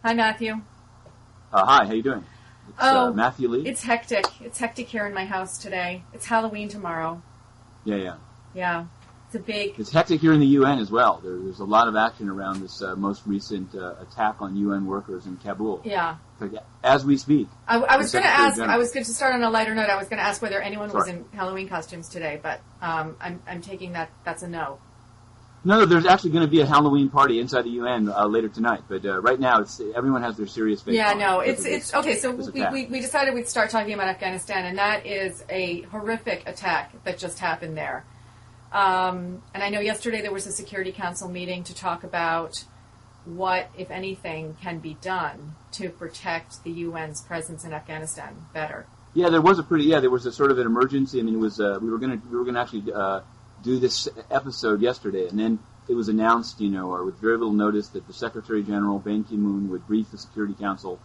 Hi, Matthew. Hi, how you doing? It's Matthew Lee. It's hectic. It's hectic here in my house today. It's Halloween tomorrow. Yeah. Yeah. It's hectic here in the UN as well. There's a lot of action around this most recent attack on UN workers in Kabul. Yeah. As we speak. I was going to ask, I was going to start on a lighter note, I was going to ask whether anyone was in Halloween costumes today, but I'm taking that's a no. No, there's actually going to be a Halloween party inside the UN later tonight, but right now everyone has their serious face. Yeah, on. no, it's okay. So we decided we'd start talking about Afghanistan, and that is a horrific attack that just happened there. And I know yesterday there was a Security Council meeting to talk about what, if anything, can be done to protect the UN's presence in Afghanistan better. Yeah, there was a sort of an emergency. I mean, it was we were going to actually do this episode yesterday, and then it was announced, or with very little notice, that the Secretary General Ban Ki-moon would brief the Security Council.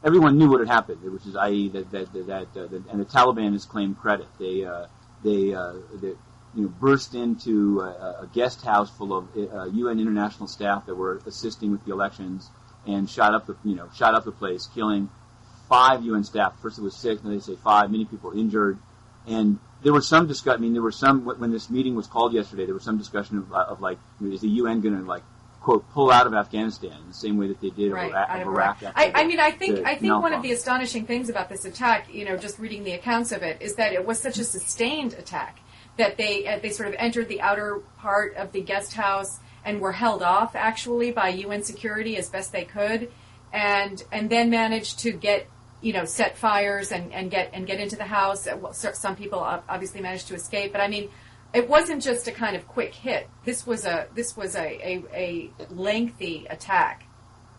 Everyone knew what had happened, which is, i.e., that and the Taliban has claimed credit. They burst into a guest house full of UN international staff that were assisting with the elections and shot up the place, killing 5 UN staff. First it was 6, now they say 5. Many people were injured, and there was some discussion. I mean, there was some when this meeting was called yesterday. There was some discussion of like, is the UN going to like quote pull out of Afghanistan in the same way that they did of Iraq? I think one of the astonishing things about this attack, just reading the accounts of it, is that it was such a sustained attack that they sort of entered the outer part of the guest house and were held off actually by UN security as best they could, and then managed to get set fires and get into the house. Some people obviously managed to escape, but I mean, it wasn't just a kind of quick hit. This was a lengthy attack.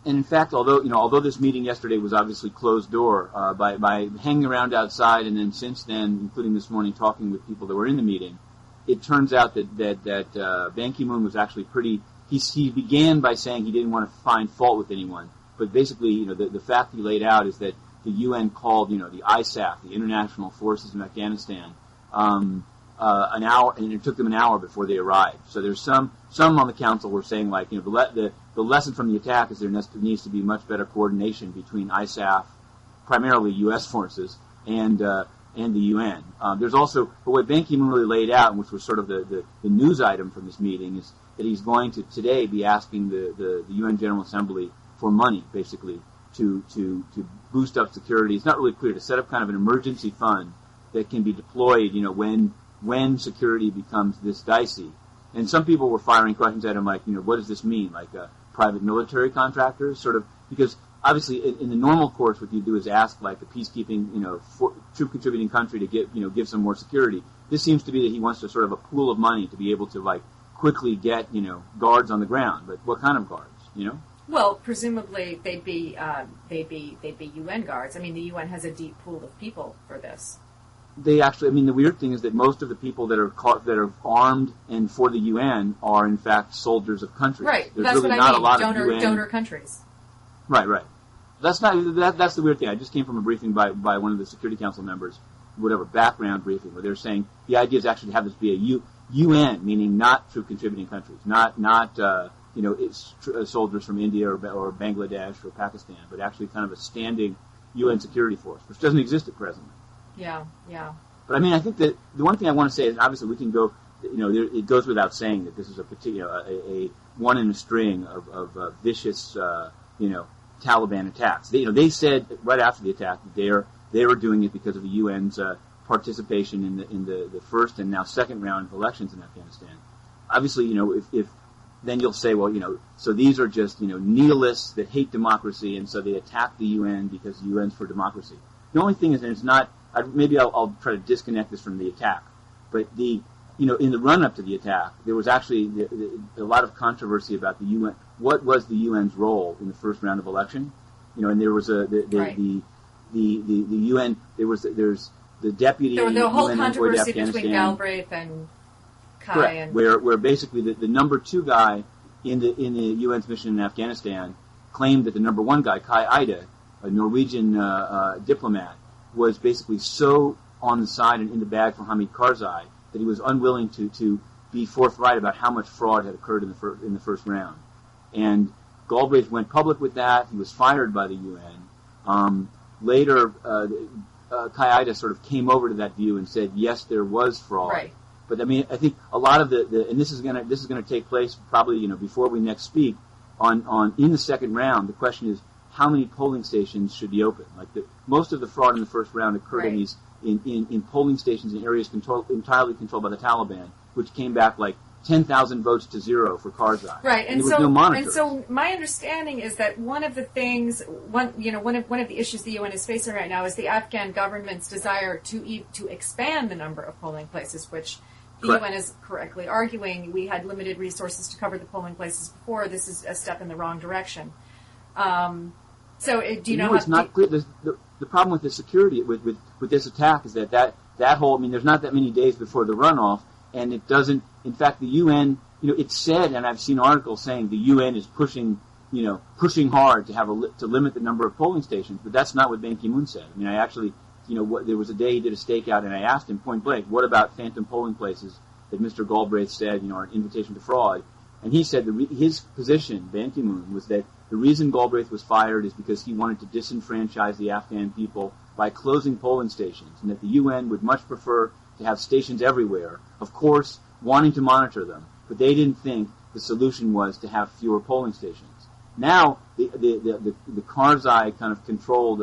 And in fact, although this meeting yesterday was obviously closed door, by hanging around outside, and then since then, including this morning, talking with people that were in the meeting, it turns out that Ban Ki-moon was actually pretty. He began by saying he didn't want to find fault with anyone, but basically, the fact he laid out is that the UN called, the ISAF, the International Forces in Afghanistan, an hour, and it took them an hour before they arrived. So there's some on the council were saying, like, the lesson from the attack is there needs to be much better coordination between ISAF, primarily U.S. forces, and the UN. There's also, but what Ban Ki-moon really laid out, and which was sort of the news item from this meeting, is that he's going to today be asking the UN General Assembly for money, basically, to boost up security. It's not really clear, to set up kind of an emergency fund that can be deployed, when security becomes this dicey. And some people were firing questions at him like, what does this mean? Like private military contractors, sort of, because obviously in the normal course, what you do is ask like a peacekeeping, troop contributing country to give some more security. This seems to be that he wants to sort of a pool of money to be able to like quickly get, guards on the ground. But what kind of guards, Well, presumably they'd be UN guards. I mean, the UN has a deep pool of people for this. They actually, the weird thing is that most of the people that are armed and for the UN are in fact soldiers of countries. Right. There's that's really what not I mean. A lot of UN... donor countries. Right. That's the weird thing. I just came from a briefing by one of the Security Council members, background briefing, where they're saying the idea is actually to have this be a UN, meaning not troop contributing countries, not soldiers from India or Bangladesh or Pakistan, but actually kind of a standing UN security force, which doesn't exist at present. Yeah. But I think that the one thing I want to say is, obviously we can go, it goes without saying that this is a particular, a one in a string of vicious, Taliban attacks. They said right after the attack that they were doing it because of the UN's participation in the first and now second round of elections in Afghanistan. Obviously, if then you'll say, well, so these are just, nihilists that hate democracy, and so they attack the UN because the UN's for democracy. The only thing is that it's not, maybe I'll try to disconnect this from the attack, but in the run-up to the attack, there was actually a lot of controversy about the UN. What was the UN's role in the first round of election? And there was the UN, there's the deputy There was a whole UN controversy between Galbraith and Kai. Correct. And where basically the number 2 guy in the UN's mission in Afghanistan claimed that the number 1 guy, Kai Ida, a Norwegian diplomat, was basically so on the side and in the bag for Hamid Karzai that he was unwilling to be forthright about how much fraud had occurred in the first round. And Galbraith went public with that. He was fired by the UN. Later, Qaeda sort of came over to that view and said, yes, there was fraud. Right. But I mean, I think a lot of and this is gonna take place probably before we next speak in the second round. The question is, how many polling stations should be open? Like most of the fraud in the first round occurred in these in polling stations in areas entirely controlled by the Taliban, which came back like 10,000 votes to 0 for Karzai. Right, and there was no monitors. And so my understanding is that one of the issues the UN is facing right now is the Afghan government's desire to expand the number of polling places, which the UN is correctly arguing we had limited resources to cover the polling places before. This is a step in the wrong direction. So do you know? It's not clear. The problem with the security with this attack is that whole. I mean, there's not that many days before the runoff, and it doesn't. In fact, the UN, it's said, and I've seen articles saying the UN is pushing hard to limit the number of polling stations, but that's not what Ban Ki-moon said. I mean, I actually, there was a day he did a stakeout, and I asked him point blank, what about phantom polling places that Mr. Galbraith said, are an invitation to fraud? And he said his position, Ban Ki-moon, was that the reason Galbraith was fired is because he wanted to disenfranchise the Afghan people by closing polling stations, and that the UN would much prefer to have stations everywhere, of course, wanting to monitor them, but they didn't think the solution was to have fewer polling stations. Now, the Karzai kind of controlled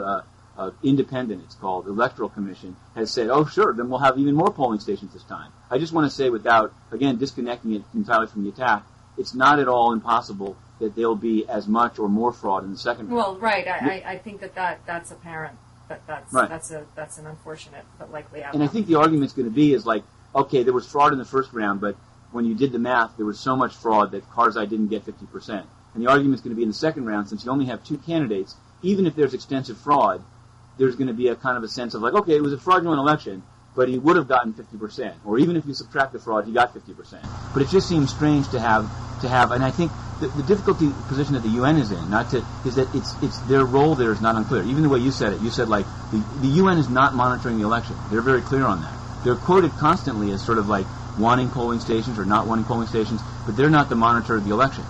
independent, it's called, Electoral Commission, has said, oh, sure, then we'll have even more polling stations this time. I just want to say, without, again, disconnecting it entirely from the attack, it's not at all impossible that there'll be as much or more fraud in the second round. Well, right. I think that's apparent. That's an unfortunate but likely outcome. And I think the argument's going to be is like, okay, there was fraud in the first round, but when you did the math, there was so much fraud that Karzai didn't get 50%. And the argument's going to be in the second round, since you only have 2 candidates, even if there's extensive fraud, there's going to be a kind of a sense of like, okay, it was a fraudulent election, but he would have gotten 50%. Or even if you subtract the fraud, he got 50%. But it just seems strange to have, and I think the difficulty position that the UN is in, is that it's their role there is not unclear. Even the way you said it, you said like the UN is not monitoring the election. They're very clear on that. They're quoted constantly as sort of like wanting polling stations or not wanting polling stations, but they're not the monitor of the election.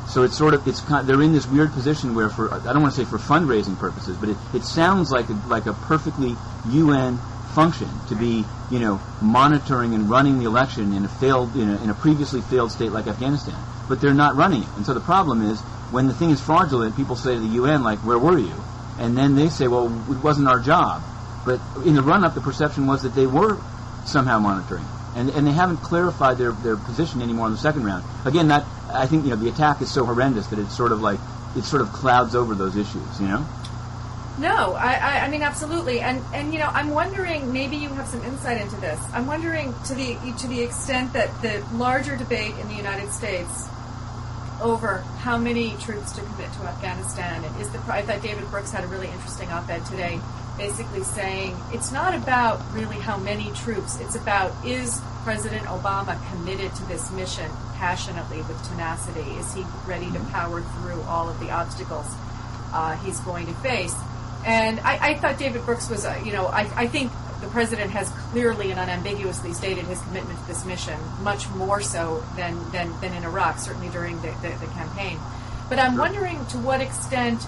So they're in this weird position where, I don't want to say for fundraising purposes, but it sounds like a perfectly UN function to be, monitoring and running the election in a previously failed state like Afghanistan. But they're not running it. And so the problem is, when the thing is fraudulent, people say to the UN, like, where were you? And then they say, well, it wasn't our job. But in the run-up, the perception was that they were somehow monitoring. And they haven't clarified their position anymore in the second round. Again, I think, the attack is so horrendous that it's sort of clouds over those issues, No, I mean, absolutely. And I'm wondering, maybe you have some insight into this. I'm wondering to the extent that the larger debate in the United States over how many troops to commit to Afghanistan, and I thought David Brooks had a really interesting op-ed today, basically saying it's not about really how many troops, it's about, is President Obama committed to this mission passionately with tenacity? Is he ready to power through all of the obstacles he's going to face? And I thought David Brooks was, I think the president has clearly and unambiguously stated his commitment to this mission, much more so than in Iraq, certainly during the campaign. But I'm wondering to what extent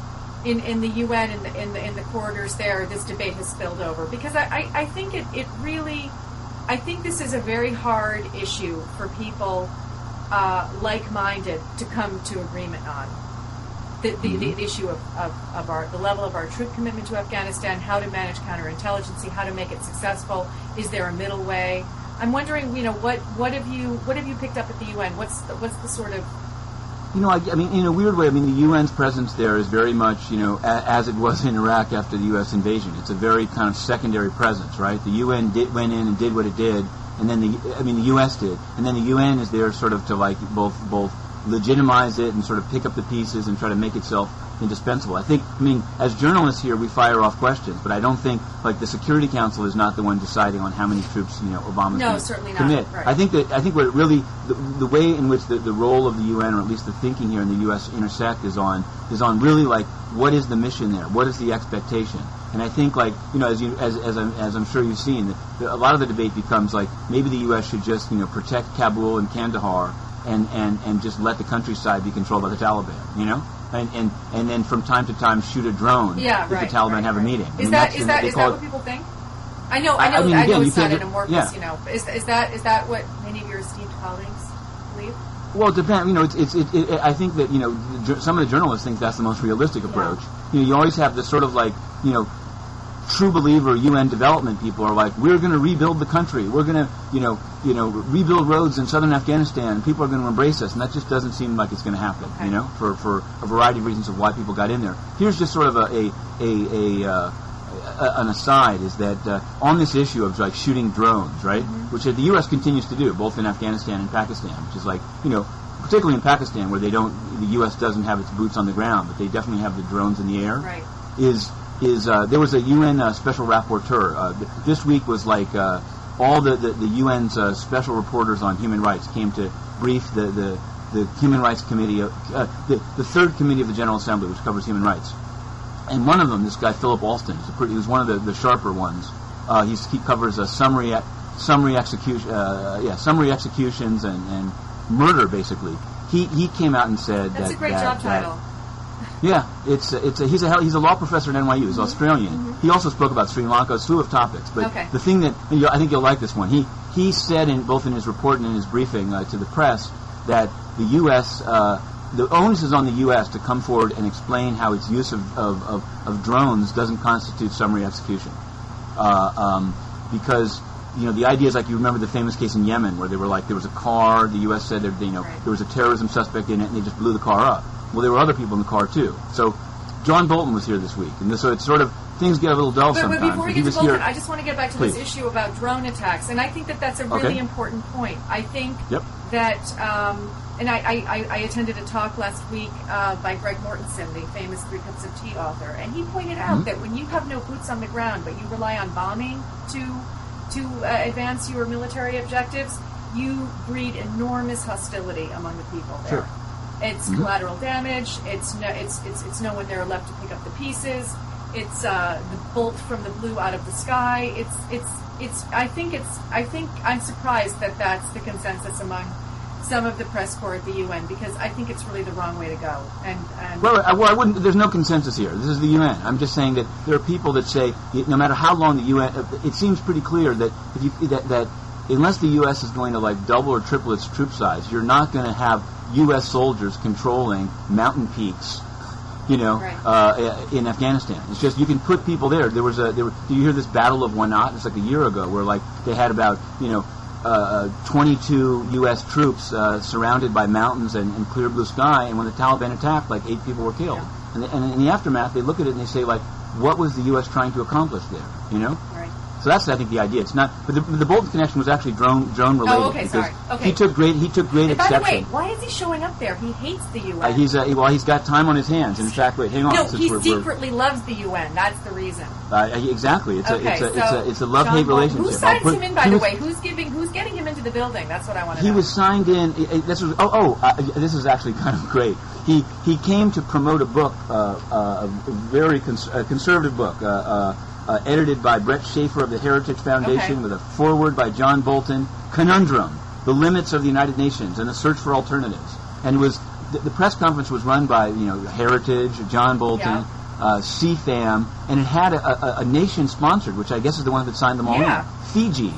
in the UN, in the corridors there, this debate has spilled over. Because I think it really, I think this is a very hard issue for people like-minded to come to agreement on. The issue of the level of our troop commitment to Afghanistan, how to manage counterintelligence, how to make it successful. Is there a middle way? I'm wondering, what have you picked up at the UN? What's the sort of I mean, in a weird way, the UN's presence there is very much, as it was in Iraq after the U.S. invasion. It's a very kind of secondary presence, right? The UN went in and did what it did, and then the U.S. did, and then the UN is there sort of to both legitimize it and sort of pick up the pieces and try to make itself indispensable. I think, as journalists here, we fire off questions, but I don't think, the Security Council is not the one deciding on how many troops, Obama's going to commit. Right. I think what it really, the way in which the role of the UN, or at least the thinking here in the U.S. intersect is on really, what is the mission there? What is the expectation? And I think, as I'm sure you've seen, a lot of the debate becomes maybe the U.S. should just, protect Kabul and Kandahar, and just let the countryside be controlled by the Taliban, you know? And then from time to time shoot a drone if the Taliban have a meeting. Is that what people think? I know it's not an amorphous, you know. Is that what many of your esteemed colleagues believe? Well, it depends. You know, I think that, you know, some of the journalists think that's the most realistic approach. You know, you always have this sort of like, you know, true believer UN development people are like, we're going to rebuild the country. We're going to, you know, rebuild roads in southern Afghanistan. People are going to embrace us, and that just doesn't seem like it's going to happen. Okay. You know, for a variety of reasons of why people got in there. Here's just sort of an aside is that on this issue of like shooting drones, right, which the U.S. continues to do, both in Afghanistan and Pakistan, which is like, you know, particularly in Pakistan where the U.S. doesn't have its boots on the ground, but they definitely have the drones in the air. Right. There was a UN special rapporteur. This week was like all the UN's special reporters on human rights came to brief the Human Rights Committee, the third committee of the General Assembly, which covers human rights. And one of them, this guy Philip Alston, he was one of the sharper ones. He covers summary executions and murder, basically. He came out and said that's a great job title. Yeah, he's a law professor at NYU. He's Australian. He also spoke about Sri Lanka, a slew of topics. But the thing that I think you'll like this one. He said both in his report and in his briefing to the press that the U.S. The onus is on the U.S. to come forward and explain how its use of drones doesn't constitute summary execution, because the idea is like you remember the famous case in Yemen where they were like there was a car, the U.S. said there was a terrorism suspect in it and they just blew the car up. Well, there were other people in the car too. So John Bolton was here this week, and so it's sort of things get a little dull sometimes. But before we get to Bolton, I just want to get back to this issue about drone attacks, and I think that's a really important point. I think that. And I attended a talk last week by Greg Mortensen, the famous 3 Cups of Tea author, and he pointed out that when you have no boots on the ground, but you rely on bombing to advance your military objectives, you breed enormous hostility among the people there. Sure. It's collateral damage. It's no one there left to pick up the pieces. It's the bolt from the blue out of the sky. I think I'm surprised that that's the consensus among some of the press corps at the UN, because I think it's really the wrong way to go. Well, I wouldn't. There's no consensus here. This is the UN. I'm just saying that there are people that say no matter how long the UN, it seems pretty clear that that unless the U.S. is going to like double or triple its troop size, you're not going to have U.S. soldiers controlling mountain peaks. In Afghanistan, it's just you can put people there. Did you hear this Battle of Wanat? It's like a year ago, where like they had about 22 U.S. troops surrounded by mountains and clear blue sky, and when the Taliban attacked, like 8 people were killed. Yeah. And in the aftermath, they look at it and they say, like, what was the U.S. trying to accomplish there? Right. So that's, I think, the idea. It's not, but the Bolton connection was actually drone related. Oh, okay, sorry. Okay. He took great exception. By the way, why is he showing up there? He hates the UN. He's got time on his hands. And in fact, wait, hang on. No, he secretly loves the UN. That's the reason. Exactly. It's a love-hate relationship. Who signs him in, by the way? Who's getting him into the building? That's what I want to know. He was signed in. This is actually kind of great. He came to promote a book, a very conservative book. Edited by Brett Schaefer of the Heritage Foundation with a foreword by John Bolton, Conundrum, The Limits of the United Nations and the Search for Alternatives. And it was the press conference was run by Heritage, John Bolton, CFAM, and it had a nation sponsored, which I guess is the one that signed them all in. Fiji.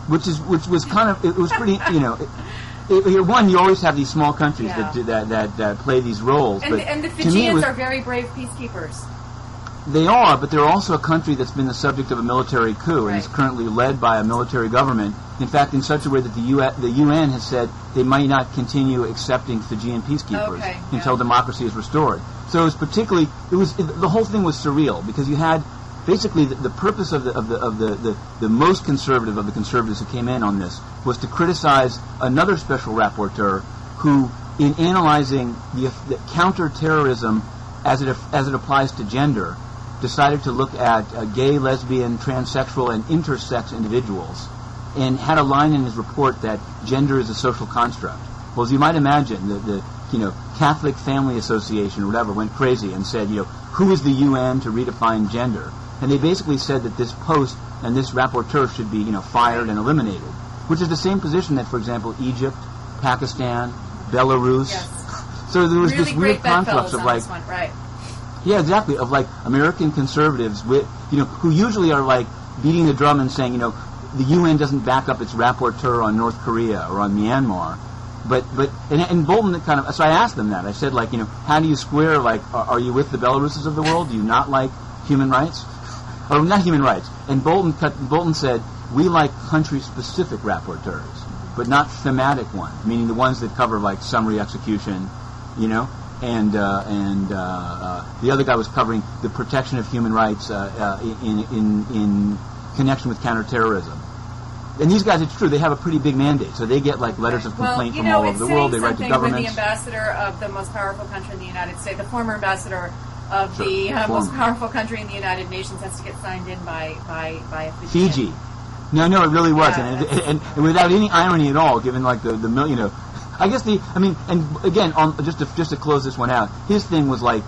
Which was kind of, it was pretty, one, you always have these small countries that play these roles. And the Fijians are very brave peacekeepers. They are, but they're also a country that's been the subject of a military coup and is currently led by a military government. In fact, in such a way that the UN has said they might not continue accepting Fijian peacekeepers until democracy is restored. So it was the whole thing was surreal because you had basically the purpose of the most conservative of the conservatives who came in on this was to criticize another special rapporteur who, in analyzing the counterterrorism as it applies to gender, decided to look at gay, lesbian, transsexual, and intersex individuals, and had a line in his report that gender is a social construct. Well, as you might imagine, the Catholic Family Association or whatever went crazy and said, who is the UN to redefine gender? And they basically said that this post and this rapporteur should be, fired and eliminated, which is the same position that, for example, Egypt Pakistan, Belarus. Yes. So there was really this weird conflux of like, right. Yeah, exactly, of like American conservatives with, who usually are like beating the drum and saying, the UN doesn't back up its rapporteur on North Korea or on Myanmar. And Bolton kind of, so I asked them that. I said, like, how do you square, like, are you with the Belaruses of the world? Do you not like human rights? Or not human rights. And Bolton said, we like country-specific rapporteurs, but not thematic ones, meaning the ones that cover, like, summary execution, and the other guy was covering the protection of human rights in connection with counterterrorism. And these guys, it's true, they have a pretty big mandate, so they get like letters of complaint from all over the world. They write to governments. The ambassador of the most powerful country in the United States, the former ambassador of the most powerful country in the United Nations, has to get signed in by a Fiji. No, it really was, and without any irony at all, given like the I guess and again, just to close this one out, his thing was like,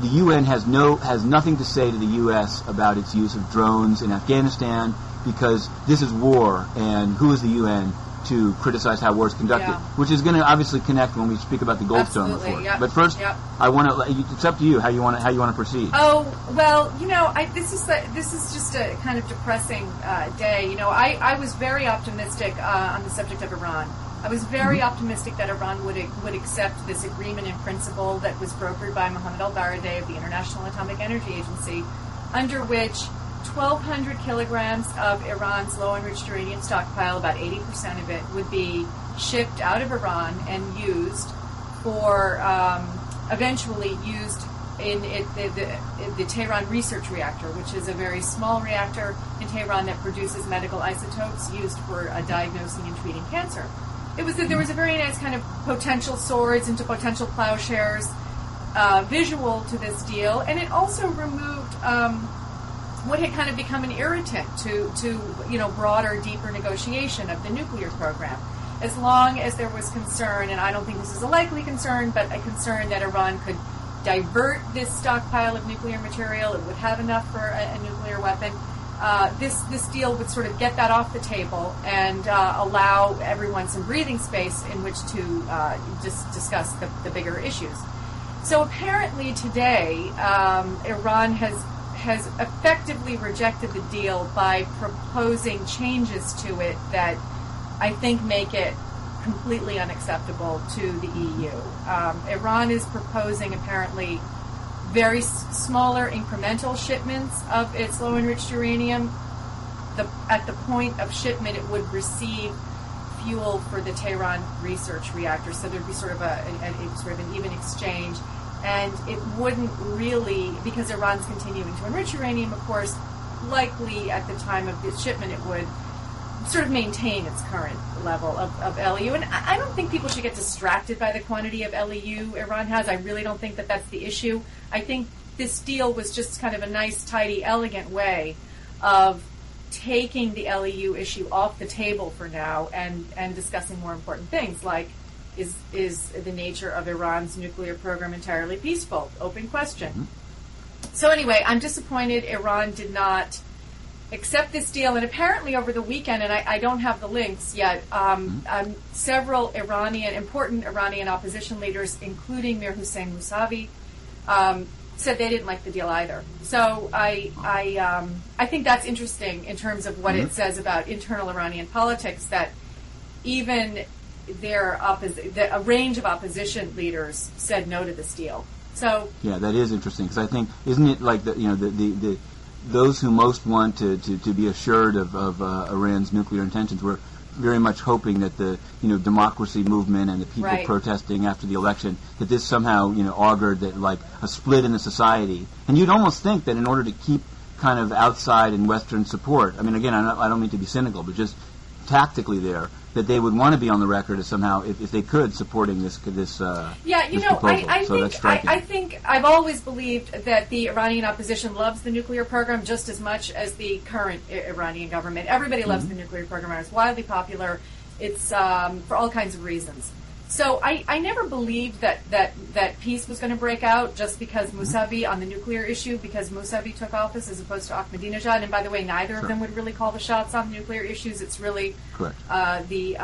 the UN has nothing to say to the U.S. about its use of drones in Afghanistan because this is war, and who is the UN to criticize how war is conducted? Yeah. Which is going to obviously connect when we speak about the Goldstone Report. Yep. But first, I want to. It's up to you how you want to proceed. Oh well, this is just a kind of depressing day. I was very optimistic on the subject of Iran. I was very optimistic that Iran would accept this agreement in principle that was brokered by Mohammed al-Baradei of the International Atomic Energy Agency, under which 1,200 kilograms of Iran's low-enriched uranium stockpile, about 80% of it, would be shipped out of Iran and used for, eventually used in the Tehran research reactor, which is a very small reactor in Tehran that produces medical isotopes used for diagnosing and treating cancer. There was a very nice kind of potential swords into potential plowshares visual to this deal, and it also removed what had kind of become an irritant to broader, deeper negotiation of the nuclear program. As long as there was concern, and I don't think this is a likely concern, but a concern that Iran could divert this stockpile of nuclear material, it would have enough for a nuclear weapon. This deal would sort of get that off the table and allow everyone some breathing space in which to just discuss the bigger issues. So apparently today, Iran has effectively rejected the deal by proposing changes to it that I think make it completely unacceptable to the EU. Iran is proposing apparently very smaller incremental shipments of its low-enriched uranium. At the point of shipment, it would receive fuel for the Tehran research reactor, so there'd be sort of an even exchange. And it wouldn't really, because Iran's continuing to enrich uranium, of course, likely at the time of its shipment it would sort of maintain its current level of LEU. And I don't think people should get distracted by the quantity of LEU Iran has. I really don't think that that's the issue. I think this deal was just kind of a nice, tidy, elegant way of taking the LEU issue off the table for now and discussing more important things like, is the nature of Iran's nuclear program entirely peaceful? Open question. Mm-hmm. So anyway, I'm disappointed Iran did not accept this deal, and apparently over the weekend, and I don't have the links yet, several important Iranian opposition leaders, including Mir Hossein Mousavi, said they didn't like the deal either. So I think that's interesting in terms of what it says about internal Iranian politics, that even a range of opposition leaders said no to this deal. So yeah, that is interesting, because I think, isn't it like those who most want to be assured of Iran's nuclear intentions were very much hoping that the democracy movement and the people protesting after the election, that this somehow augured that like a split in the society. And you'd almost think that in order to keep kind of outside and Western support, I mean, again, I don't mean to be cynical, but just tactically there, that they would want to be on the record as somehow, if they could, supporting this proposal. I think I've always believed that the Iranian opposition loves the nuclear program just as much as the current Iranian government. Everybody loves the nuclear program. It's wildly popular. It's for all kinds of reasons. So I never believed that peace was going to break out just because Mousavi on the nuclear issue, because Mousavi took office as opposed to Ahmadinejad. And by the way, neither of them would really call the shots on nuclear issues. It's really the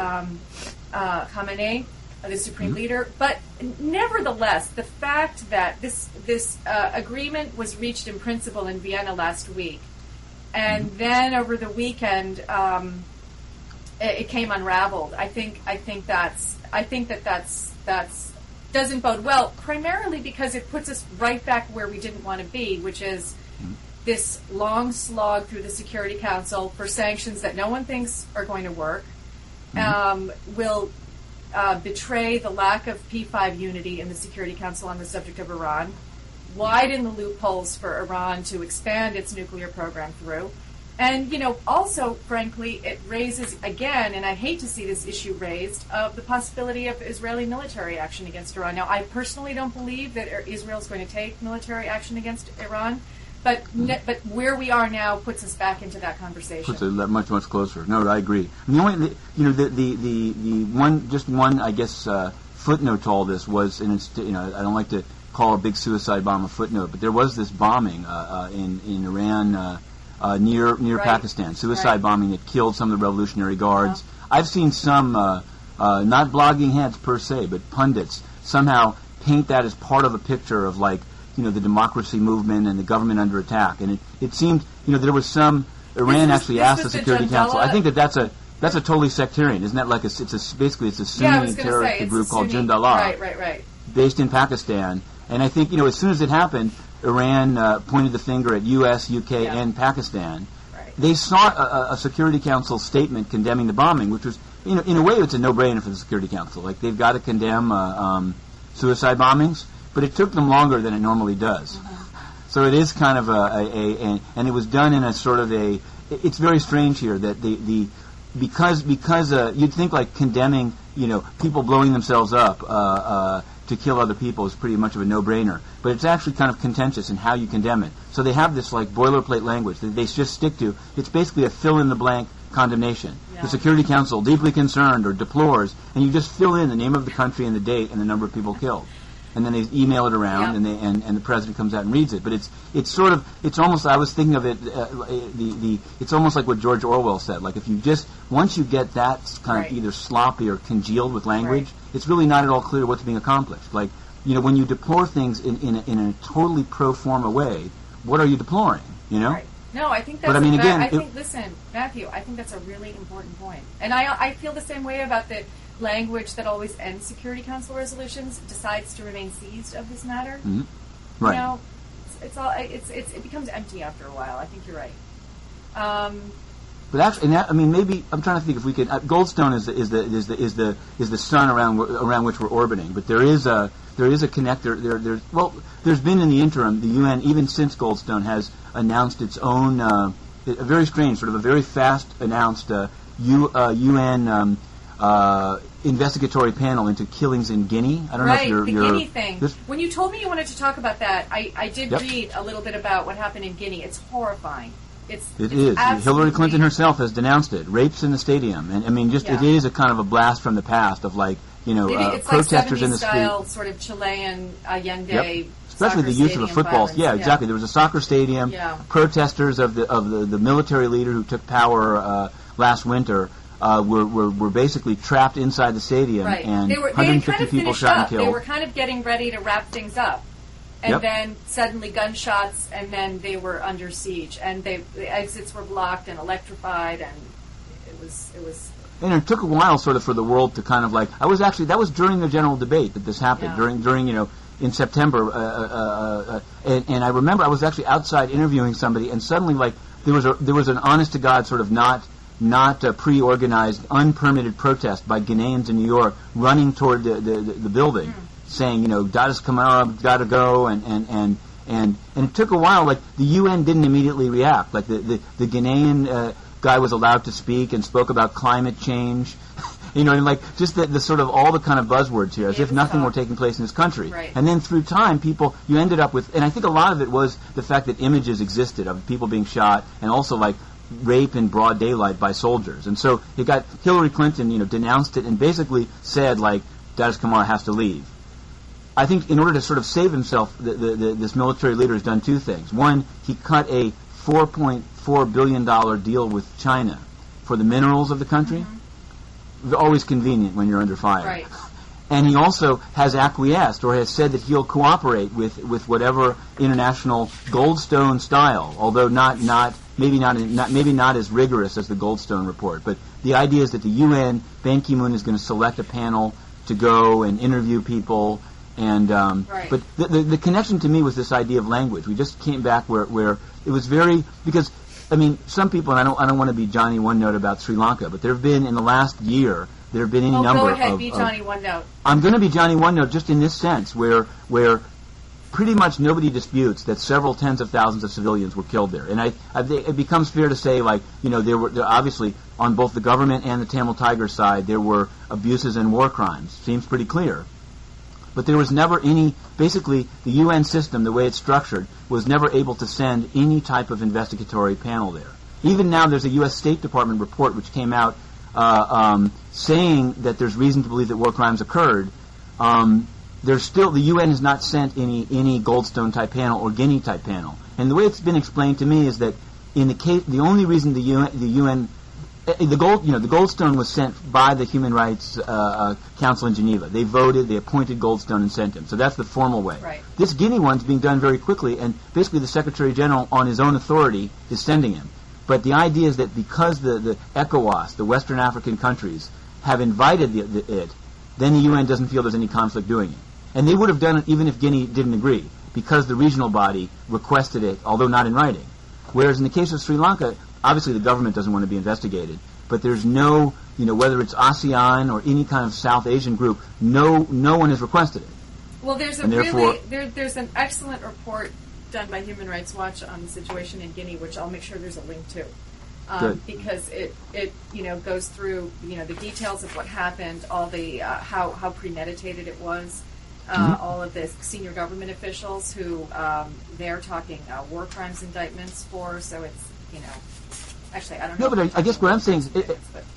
Khamenei, the supreme leader. But nevertheless, the fact that this agreement was reached in principle in Vienna last week, and then over the weekend it came unraveled. I think that's doesn't bode well, primarily because it puts us right back where we didn't want to be, which is this long slog through the Security Council for sanctions that no one thinks are going to work, will betray the lack of P5 unity in the Security Council on the subject of Iran, widen the loopholes for Iran to expand its nuclear program through. And, also, frankly, it raises, again, and I hate to see this issue raised, of the possibility of Israeli military action against Iran. Now, I personally don't believe that Israel is going to take military action against Iran, but where we are now puts us back into that conversation. Puts it much, much closer. No, I agree. And the only, the one, I guess, footnote to all this was, and it's, I don't like to call a big suicide bomb a footnote, but there was this bombing in Iran. Near Pakistan, suicide bombing that killed some of the Revolutionary Guards. I've seen some, not blogging heads per se, but pundits somehow paint that as part of a picture of the democracy movement and the government under attack. And it seemed, there was some, Iran actually asked the Security Council. I think that's a totally sectarian. Isn't that like basically it's a Sunni terrorist group called Jundallah, right, based in Pakistan. And I think, as soon as it happened, Iran pointed the finger at U.S., U.K., and Pakistan. Right. They sought a Security Council statement condemning the bombing, which was, in a way, it's a no-brainer for the Security Council. They've got to condemn suicide bombings, but it took them longer than it normally does. So it is kind of and it was done in a sort of it's very strange here that because you'd think condemning, people blowing themselves up to kill other people is pretty much of a no-brainer. But it's actually kind of contentious in how you condemn it. So they have this boilerplate language that they just stick to. It's basically a fill-in-the-blank condemnation. Yeah. The Security Council deeply concerned or deplores, and you just fill in the name of the country and the date and the number of people killed. And then they email it around, and the president comes out and reads it. But it's almost, I was thinking of it, it's almost like what George Orwell said. If you once you get that kind of either sloppy or congealed with language, it's really not at all clear what's being accomplished. When you deplore things in a totally pro forma way, what are you deploring? Right. No, I think that's. But listen, Matthew, I think that's a really important point, and I feel the same way about the language that always ends Security Council resolutions, decides to remain seized of this matter. Mm-hmm. Right. It becomes empty after a while. I think you're right. But actually, maybe I'm trying to think if we could. Goldstone is the sun around which we're orbiting. But there is a connector. There's been in the interim, the UN, even since Goldstone, has announced its own a very strange, sort of a very fast announced UN investigatory panel into killings in Guinea. I don't know if you're... the Guinea thing. When you told me you wanted to talk about that, I did read a little bit about what happened in Guinea. It's horrifying. It is. Hillary Clinton herself has denounced it. Rapes in the stadium. And it is a kind of a blast from the past of it's protesters in the street. style, sort of Chilean Allende. Especially the use of a football. Violence. Yeah, exactly. There was a soccer stadium. Yeah. Protesters of the military leader who took power last winter were basically trapped inside the stadium, and 150 people shot and killed. They were kind of getting ready to wrap things up. And then suddenly gunshots, and then they were under siege, and the exits were blocked and electrified, and it was. And it took a while, sort of, for the world to kind of that was during the general debate that this happened. During in September, and I remember I was actually outside interviewing somebody, and suddenly there was an honest to God sort of not pre-organized, unpermitted protest by Guineans in New York running toward the building. Saying, Dada's come out, gotta go, and it took a while. The UN didn't immediately react. The Ghanaian guy was allowed to speak and spoke about climate change, and just the sort of all the kind of buzzwords here, as if nothing were taking place in this country. Right. And then through time, you ended up with, and I think a lot of it was the fact that images existed of people being shot, and also rape in broad daylight by soldiers. And so it got Hillary Clinton, denounced it and basically said Dadis Kamara has to leave. I think in order to sort of save himself, this military leader has done two things. One, he cut a $4.4 billion deal with China for the minerals of the country. Mm-hmm. Always convenient when you're under fire. Right. And he also has acquiesced or has said that he'll cooperate with whatever international Goldstone style, although maybe not as rigorous as the Goldstone Report. But the idea is that the UN, Ban Ki-moon is going to select a panel to go and interview people. And right. But the connection to me was this idea of language. We just came back where it was very, because I mean, some people, and I don't want to be Johnny One Note about Sri Lanka, but there have been in the last year any number go ahead, of be Johnny One Note. I'm going to be Johnny One Note just in this sense, where pretty much nobody disputes that several tens of thousands of civilians were killed there, and it becomes fair to say, like, you know, there obviously on both the government and the Tamil Tiger side there were abuses and war crimes. Seems pretty clear. But there was never any, basically, the UN system, the way it's structured, was never able to send any type of investigatory panel there. Even now, there's a U.S. State Department report which came out saying that there's reason to believe that war crimes occurred. There's still, the UN has not sent any Goldstone-type panel or Guinea-type panel. And the way it's been explained to me is that in the case, the only reason the UN the Goldstone was sent by the Human Rights Council in Geneva. They voted, they appointed Goldstone and sent him. So that's the formal way. Right. This Guinea one's being done very quickly, and basically the Secretary General, on his own authority, is sending him. But the idea is that because the ECOWAS, the Western African countries, have invited it, then the UN doesn't feel there's any conflict doing it. And they would have done it even if Guinea didn't agree, because the regional body requested it, although not in writing. Whereas in the case of Sri Lanka, obviously the government doesn't want to be investigated, but there's no, whether it's ASEAN or any kind of South Asian group, no one has requested it. Well, there's there's an excellent report done by Human Rights Watch on the situation in Guinea, which I'll make sure there's a link to, because it goes through the details of what happened, all the how premeditated it was, all of the senior government officials who they're talking war crimes indictments for. So it's actually I don't know. No, but I guess what I'm saying is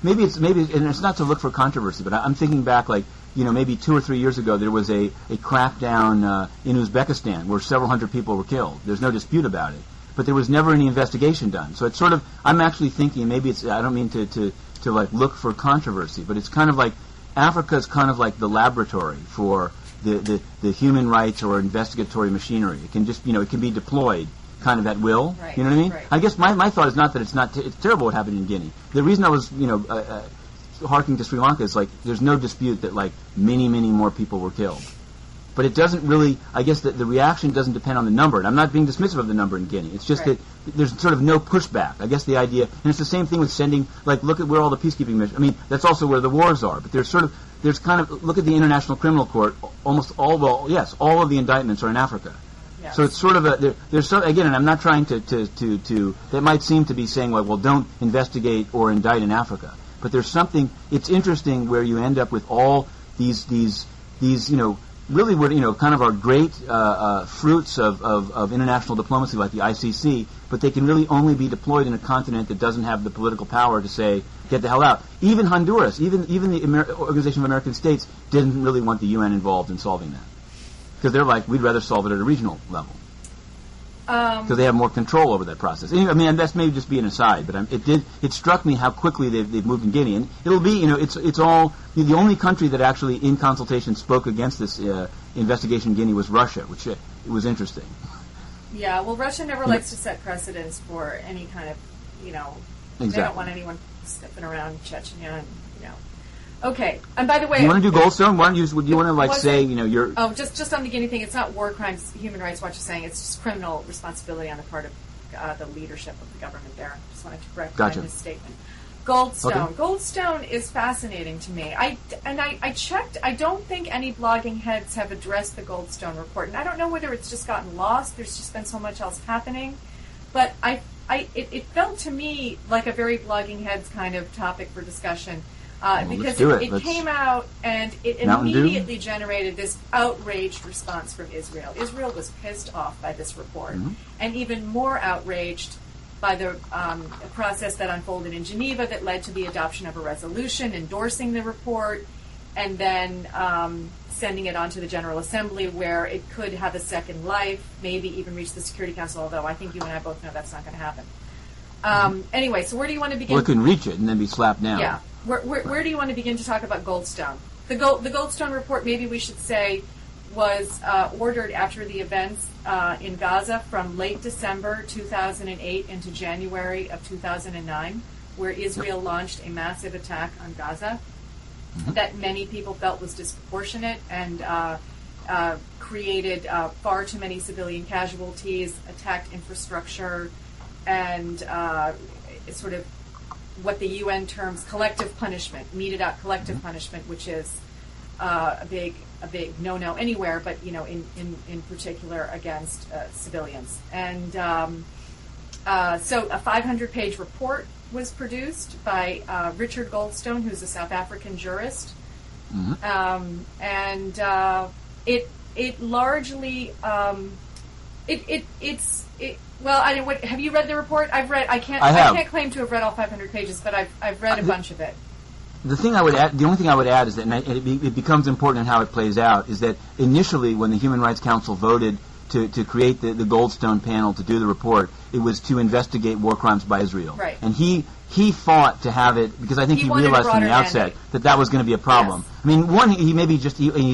maybe and it's not to look for controversy, but I'm thinking back maybe 2 or 3 years ago there was a crackdown in Uzbekistan where several hundred people were killed. There's no dispute about it, but there was never any investigation done. So it's sort of, I'm actually thinking maybe it's, I don't mean to look for controversy, but it's kind of like Africa is kind of like the laboratory for the human rights or investigatory machinery. It can just it can be deployed kind of at will. Right, you know what I mean? Right. I guess my thought is not that it's terrible what happened in Guinea. The reason I was harking to Sri Lanka is there's no dispute that many more people were killed, but it doesn't really. I guess that the reaction doesn't depend on the number, and I'm not being dismissive of the number in Guinea. It's just that there's sort of no pushback. I guess the idea, and it's the same thing with sending. Look at where all the peacekeeping missions. I mean, that's also where the wars are. But there's kind of look at the International Criminal Court. Almost all of the indictments are in Africa. Yes. So it's sort of there's again, and I'm not trying to that might seem to be saying well don't investigate or indict in Africa, but there's something. It's interesting where you end up with all these really were kind of our great fruits of international diplomacy like the ICC, but they can really only be deployed in a continent that doesn't have the political power to say get the hell out. Even Honduras, even the Organization of American States didn't really want the UN involved in solving that. Because they're we'd rather solve it at a regional level. Because they have more control over that process. Anyway, I mean, that's maybe just being an aside, but it struck me how quickly they've moved in Guinea. And it'll be, it's all, the only country that actually in consultation spoke against this investigation in Guinea was Russia, which it was interesting. Yeah, well, Russia never likes to set precedents for any kind of, Exactly. They don't want anyone sniffing around Chechnya and, Okay, and by the way, you want to do Goldstone? Do you want to say you're? Oh, just on the Guinea thing. It's not war crimes. Human Rights Watch is saying it's just criminal responsibility on the part of the leadership of the government there. Just wanted to correct his statement. Goldstone. Okay. Goldstone is fascinating to me. I checked. I don't think any blogging heads have addressed the Goldstone report, and I don't know whether it's just gotten lost. There's just been so much else happening, but it felt to me like a very blogging heads kind of topic for discussion. Because it came out and it immediately generated this outraged response from Israel. Israel was pissed off by this report, and even more outraged by the process that unfolded in Geneva that led to the adoption of a resolution endorsing the report. and then sending it on to the General Assembly, where it could have a second life, maybe even reach the Security Council, although I think you and I both know that's not going to happen. Anyway, so where do you want to begin? Well, it can reach it and then be slapped down. Yeah. Where do you want to begin to talk about Goldstone? The Goldstone Report, maybe we should say, was ordered after the events in Gaza from late December 2008 into January of 2009, where Israel launched a massive attack on Gaza that many people felt was disproportionate and created far too many civilian casualties, attacked infrastructure, and sort of what the UN terms collective punishment, meted out collective punishment, which is a big no-no anywhere, but in particular against civilians. And so a 500-page report was produced by Richard Goldstone, who's a South African jurist, and it largely well, have you read the report? I can't claim to have read all 500 pages, but I've read a bunch of it. The only thing I would add is that, and it becomes important in how it plays out, is that initially when the Human Rights Council voted to create the Goldstone panel to do the report, it was to investigate war crimes by Israel. Right. And he fought to have it, because I think he realized from the outset that was going to be a problem. Yes. I mean, one, he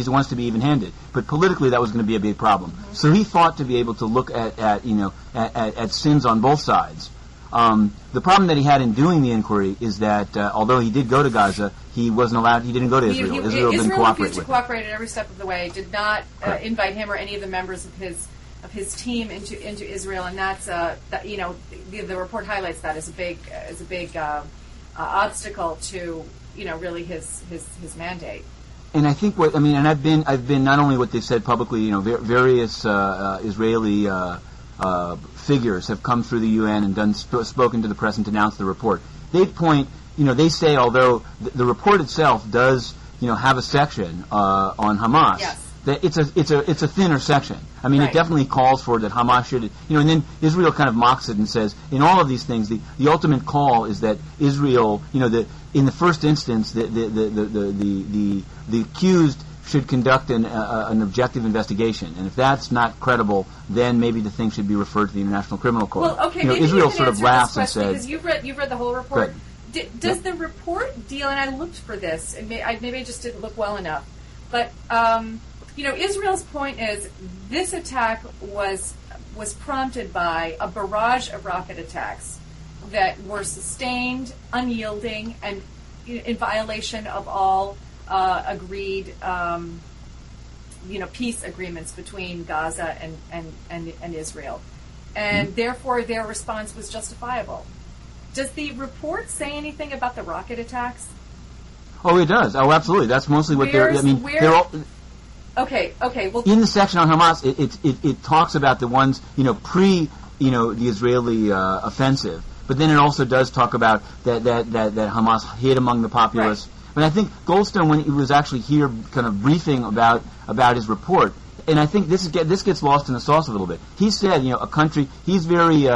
wants to be even-handed, but politically that was going to be a big problem. Mm-hmm. So he fought to be able to look at sins on both sides. The problem that he had in doing the inquiry is that although he did go to Gaza, he wasn't allowed. He didn't go to Israel. Israel didn't cooperate refused to cooperate at every step of the way. Did not invite him or any of the members of his team into Israel, and that's the report highlights that as a big obstacle to really his mandate. And I think and I've been not only what they've said publicly, various Israeli figures have come through the UN and spoken to the press and denounced the report. They point, they say, although the report itself does, have a section on Hamas, yes, that it's a thinner section. I mean, right. It definitely calls for that Hamas should, and then Israel kind of mocks it and says, in all of these things, the ultimate call is that Israel, in the first instance, the accused should conduct an objective investigation, and if that's not credible, then maybe the thing should be referred to the International Criminal Court. Well, okay, maybe Israel you can sort of laughs and says, because you've read the whole report. Does the report deal? And I looked for this, and maybe I just didn't look well enough. But Israel's point is this attack was prompted by a barrage of rocket attacks that were sustained, unyielding, and in violation of all agreed, peace agreements between Gaza and Israel, and therefore their response was justifiable. Does the report say anything about the rocket attacks? Oh, it does. Oh, absolutely. That's mostly what they're. They're all. Okay. Well, in the section on Hamas, it talks about the ones pre the Israeli offensive, but then it also does talk about that Hamas hid among the populace. Right. But I think Goldstone, when he was actually here, kind of briefing about his report, and I think this gets lost in the sauce a little bit. He said, a country. He's very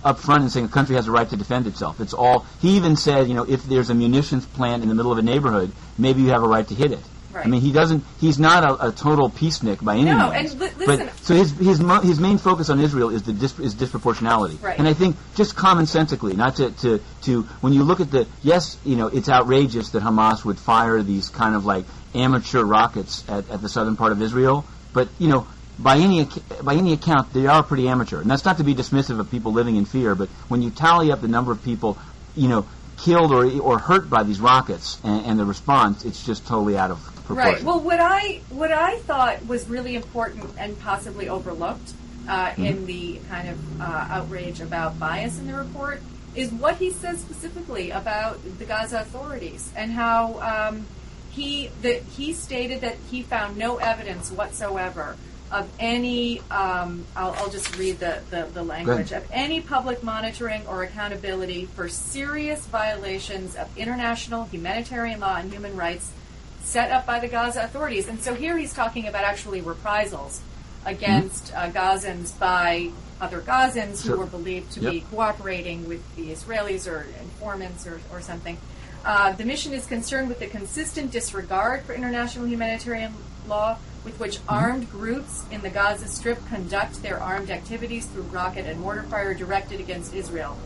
upfront in saying a country has a right to defend itself. It's all. He even said, if there's a munitions plant in the middle of a neighborhood, maybe you have a right to hit it. Right. I mean, he doesn't. He's not a total peacenik by any means. No, and listen. But so his main focus on Israel is disproportionality. Right. And I think just commonsensically, not to when you look at it's outrageous that Hamas would fire these kind of like amateur rockets at the southern part of Israel. But by any account, they are pretty amateur. And that's not to be dismissive of people living in fear. But when you tally up the number of people, killed or hurt by these rockets and the response, it's just totally out of proportion. Right. Well, what I thought was really important and possibly overlooked in the kind of outrage about bias in the report is what he says specifically about the Gaza authorities and how he stated that he found no evidence whatsoever of any, I'll just read the language, of any public monitoring or accountability for serious violations of international humanitarian law and human rights set up by the Gaza authorities. And so here he's talking about actually reprisals against Gazans by other Gazans who were believed to be cooperating with the Israelis or informants or something. The mission is concerned with the consistent disregard for international humanitarian law with which armed groups in the Gaza Strip conduct their armed activities through rocket and mortar fire directed against Israel.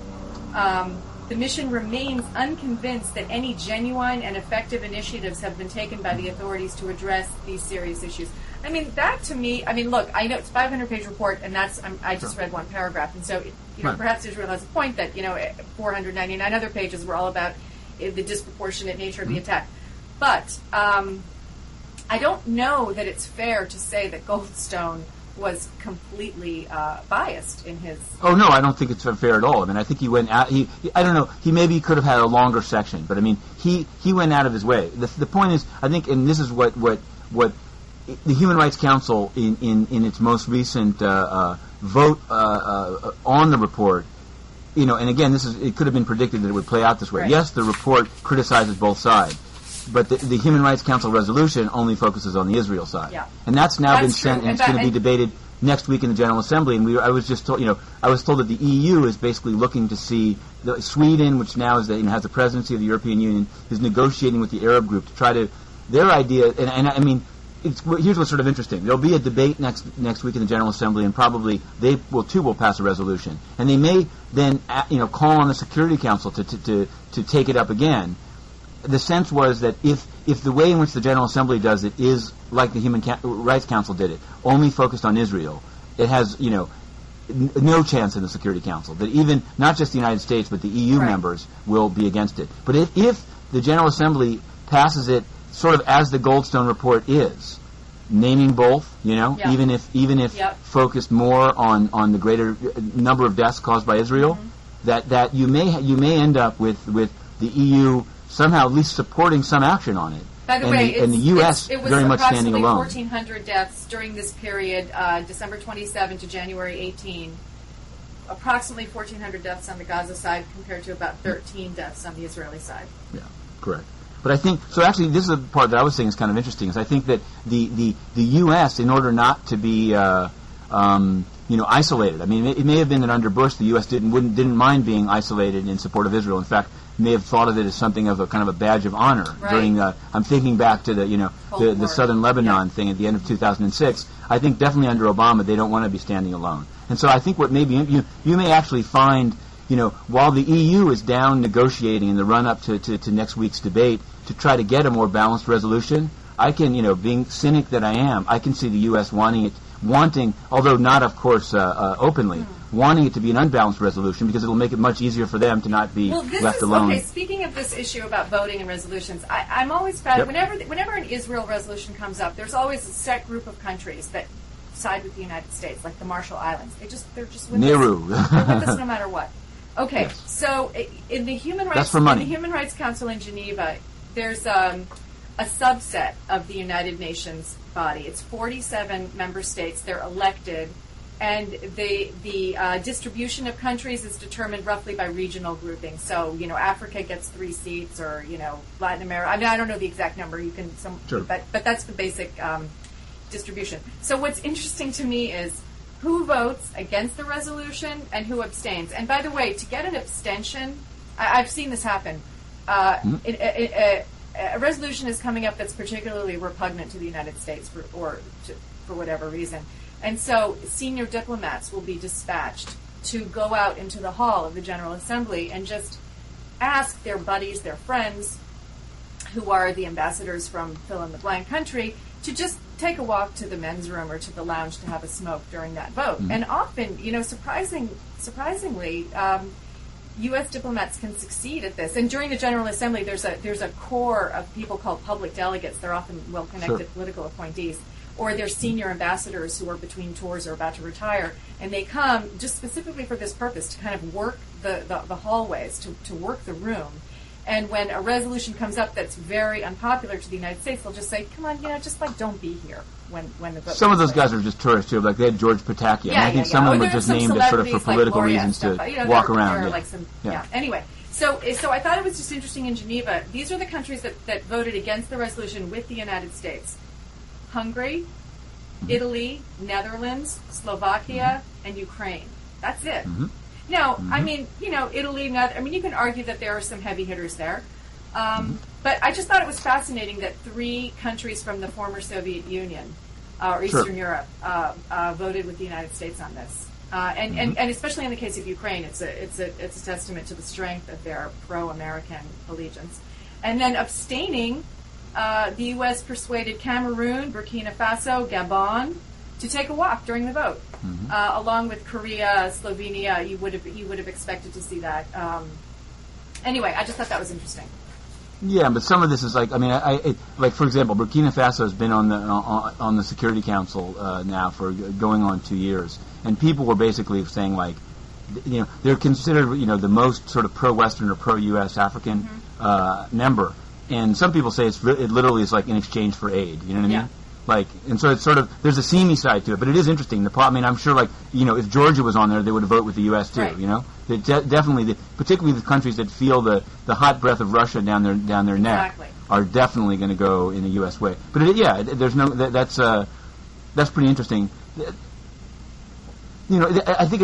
The mission remains unconvinced that any genuine and effective initiatives have been taken by the authorities to address these serious issues. I mean, that to me, I mean, look, I know it's a 500-page report, and I just read one paragraph, and so, perhaps Israel has a point that, 499 other pages were all about the disproportionate nature of the attack. But I don't know that it's fair to say that Goldstone was completely biased in his... Oh, no, I don't think it's fair at all. I mean, I think he went out... I don't know, he maybe could have had a longer section, but I mean, he went out of his way. The point is, I think, and this is what the Human Rights Council, in its most recent vote on the report, and again, it could have been predicted that it would play out this way. Right. Yes, the report criticizes both sides, but the Human Rights Council resolution only focuses on the Israel side. Yeah. And that's now been That's sent, true. and it's going to be debated next week in the General Assembly. And I was just told, I was told that the EU is basically looking to see Sweden, which now is has the presidency of the European Union, is negotiating with the Arab group to try to their idea. And I mean, here's what's sort of interesting. There'll be a debate next week in the General Assembly, and probably they will pass a resolution, and they may then call on the Security Council to take it up again. The sense was that if the way in which the General Assembly does it is like the Human Rights Council did it, only focused on Israel, it has no chance in the Security Council. That even not just the United States but the EU members will be against it. But if the General Assembly passes it sort of as the Goldstone Report is, naming both, even if focused more on the greater number of deaths caused by Israel, that you may end up with the EU somehow at least supporting some action on it. By the way, the U.S. very much standing alone. It was approximately 1,400 deaths during this period, December 27 to January 18. Approximately 1,400 deaths on the Gaza side compared to about 13 deaths on the Israeli side. Yeah, correct. But I think, so actually this is a part that I was saying is kind of interesting, is I think that the U.S., in order not to be isolated, I mean, it may have been that under Bush the U.S. didn't mind being isolated in support of Israel. In fact, may have thought of it as something of a kind of a badge of honor during I'm thinking back to the southern Lebanon thing at the end of 2006. I think definitely under Obama they don't want to be standing alone. And so I think what maybe you may actually find, while the EU is down negotiating in the run-up to next week's debate to try to get a more balanced resolution, I can, being cynic that I am, I can see the U.S. wanting, although not, of course, openly, wanting it to be an unbalanced resolution because it'll make it much easier for them to not be left alone. Okay, speaking of this issue about voting and resolutions, I'm always found whenever an Israel resolution comes up, there's always a set group of countries that side with the United States, like the Marshall Islands. They're just with Nehru. They're with us no matter what. Okay, yes. So in the Human Rights Council in Geneva, there's a subset of the United Nations body. It's 47 member states. They're elected, and the distribution of countries is determined roughly by regional grouping. So Africa gets 3 seats, or Latin America. I mean, I don't know the exact number. You can but that's the basic distribution. So what's interesting to me is who votes against the resolution and who abstains. And by the way, to get an abstention, I've seen this happen. A resolution is coming up that's particularly repugnant to the United States for whatever reason. And so senior diplomats will be dispatched to go out into the hall of the General Assembly and just ask their buddies, their friends, who are the ambassadors from fill-in-the-blank country, to just take a walk to the men's room or to the lounge to have a smoke during that vote. And often, surprisingly, U.S. diplomats can succeed at this. And during the General Assembly, there's a core of people called public delegates. They're often well-connected political appointees, or they're senior ambassadors who are between tours or about to retire, and they come just specifically for this purpose, to kind of work the hallways, to work the room. And when a resolution comes up that's very unpopular to the United States, they'll just say, come on, don't be here when the vote. Some of those guys are just tourists too, like they had George Pataki. I think some of them are just named as sort of for political reasons to walk around. Anyway, so I thought it was just interesting in Geneva. These are the countries that voted against the resolution with the United States: Hungary, Italy, Netherlands, Slovakia, and Ukraine. That's it. Now, I mean, Italy, you can argue that there are some heavy hitters there. But I just thought it was fascinating that 3 countries from the former Soviet Union or Eastern Europe voted with the United States on this. And especially in the case of Ukraine, it's a testament to the strength of their pro-American allegiance. And then abstaining, the U.S. persuaded Cameroon, Burkina Faso, Gabon to take a walk during the vote, along with Korea, Slovenia. You would have expected to see that. Anyway, I just thought that was interesting. Yeah, but some of this is like, I mean, like for example, Burkina Faso has been on the Security Council now for going on 2 years, and people were basically saying like, they're considered the most sort of pro-Western or pro-U.S. African member, and some people say it literally is like in exchange for aid. You know what I mean? Like, and so it's sort of, there's a seamy side to it, but it is interesting. I mean, I'm sure, like, if Georgia was on there, they would vote with the U.S. too. Right. Definitely, particularly the countries that feel the hot breath of Russia down their neck are definitely going to go in the U.S. way. But there's no that's pretty interesting. I think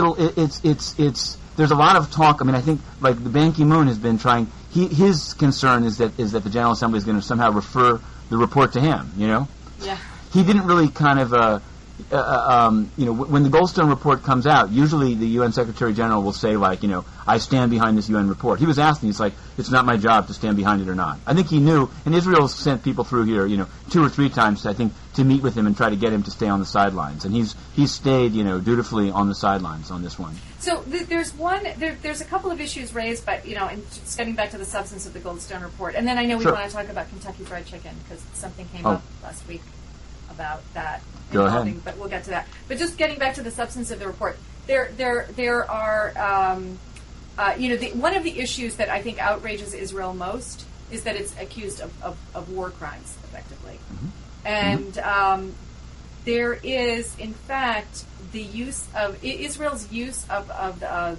it's there's a lot of talk. I mean, I think like the Ban Ki-moon has been trying. His concern is that the General Assembly is going to somehow refer the report to him. Yeah. He didn't really kind of, when the Goldstone Report comes out, usually the UN Secretary General will say, like, I stand behind this UN report. He was asking, he's like, it's not my job to stand behind it or not. I think he knew, and Israel sent people through here, 2 or 3 times, I think, to meet with him and try to get him to stay on the sidelines. And he's stayed, dutifully on the sidelines on this one. So there's a couple of issues raised, but, and just getting back to the substance of the Goldstone Report. And then I know we want to talk about Kentucky Fried Chicken, because something came up last week about that. Go ahead. But we'll get to that. But just getting back to the substance of the report, there are, one of the issues that I think outrages Israel most is that it's accused of war crimes, effectively. And there is, in fact, the use of Israel's use of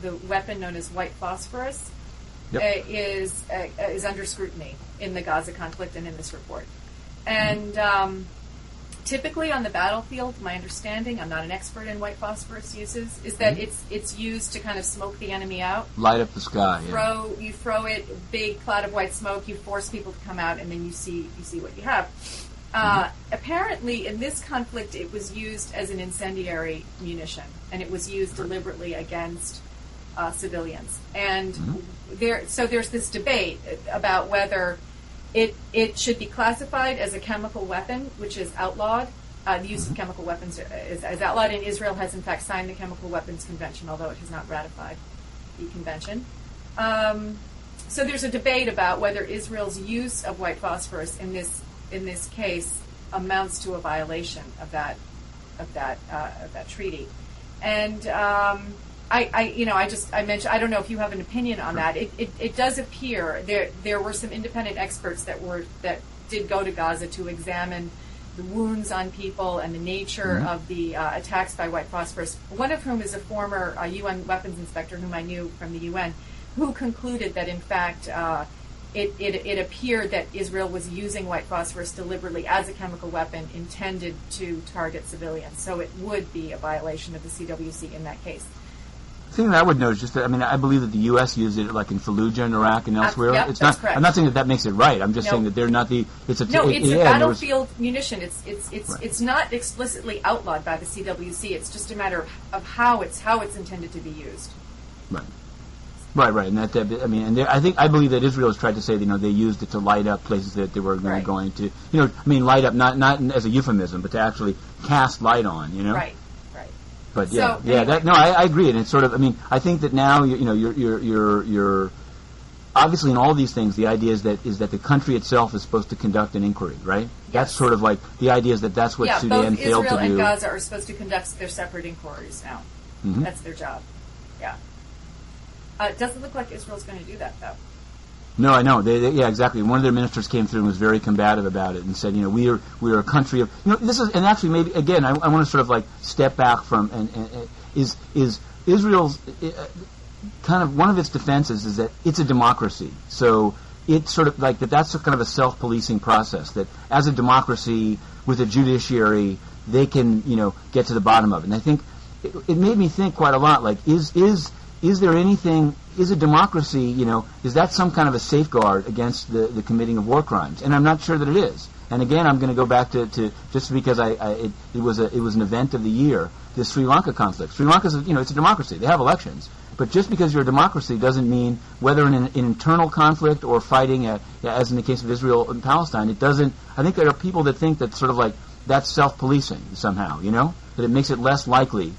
the weapon known as white phosphorus is under scrutiny in the Gaza conflict and in this report. And typically on the battlefield, my understanding, I'm not an expert in white phosphorus uses, is that it's used to kind of smoke the enemy out. Light up the sky. You throw it, big cloud of white smoke, you force people to come out, and then you see what you have. Apparently, in this conflict, it was used as an incendiary munition, and it was used deliberately against civilians. And there's this debate about whether it should be classified as a chemical weapon, which is outlawed. The use of chemical weapons is outlawed, and Israel has, in fact, signed the Chemical Weapons Convention, although it has not ratified the convention. So there's a debate about whether Israel's use of white phosphorus in this case amounts to a violation of that treaty. And I mentioned, I don't know if you have an opinion on that. It does appear there were some independent experts that did go to Gaza to examine the wounds on people and the nature of the attacks by white phosphorus, one of whom is a former UN weapons inspector whom I knew from the UN, who concluded that, in fact, it appeared that Israel was using white phosphorus deliberately as a chemical weapon intended to target civilians. So it would be a violation of the CWC in that case. The thing that I would note is just that, I believe that the U.S. used it like in Fallujah in Iraq and elsewhere. Yep, that's correct. I'm not saying that makes it right. I'm just saying that they're not the. It's a battlefield munition. It's not explicitly outlawed by the CWC. It's just a matter of how it's intended to be used. Right, and and I believe that Israel has tried to say that they used it to light up places that they were going to, light up not as a euphemism, but to actually cast light on, Right. But I agree, and it's sort of, I think that now you're obviously in all these things. The idea is that the country itself is supposed to conduct an inquiry, right? Yes. That's sort of like the idea is that's what Sudan failed to do. Both Israel and Gaza are supposed to conduct their separate inquiries now. That's their job. Yeah. It doesn't look like Israel's going to do that, though. No, I know. Exactly. One of their ministers came through and was very combative about it and said, we are a country of, this is, and actually maybe, again, I want to sort of like step back from, is Israel's, kind of, one of its defenses is that it's a democracy. So it's sort of like that's kind of a self-policing process, that as a democracy with a judiciary, they can, get to the bottom of it. And I think it made me think quite a lot, like, is is there anything? Is a democracy, is that some kind of a safeguard against the committing of war crimes? And I'm not sure that it is. And again, I'm going to go back to just because it was an event of the year, the Sri Lanka conflict. Sri Lanka's it's a democracy. They have elections. But just because you're a democracy doesn't mean whether in an internal conflict or fighting, as in the case of Israel and Palestine, it doesn't. I think there are people that think that sort of like that's self-policing somehow, that it makes it less likely,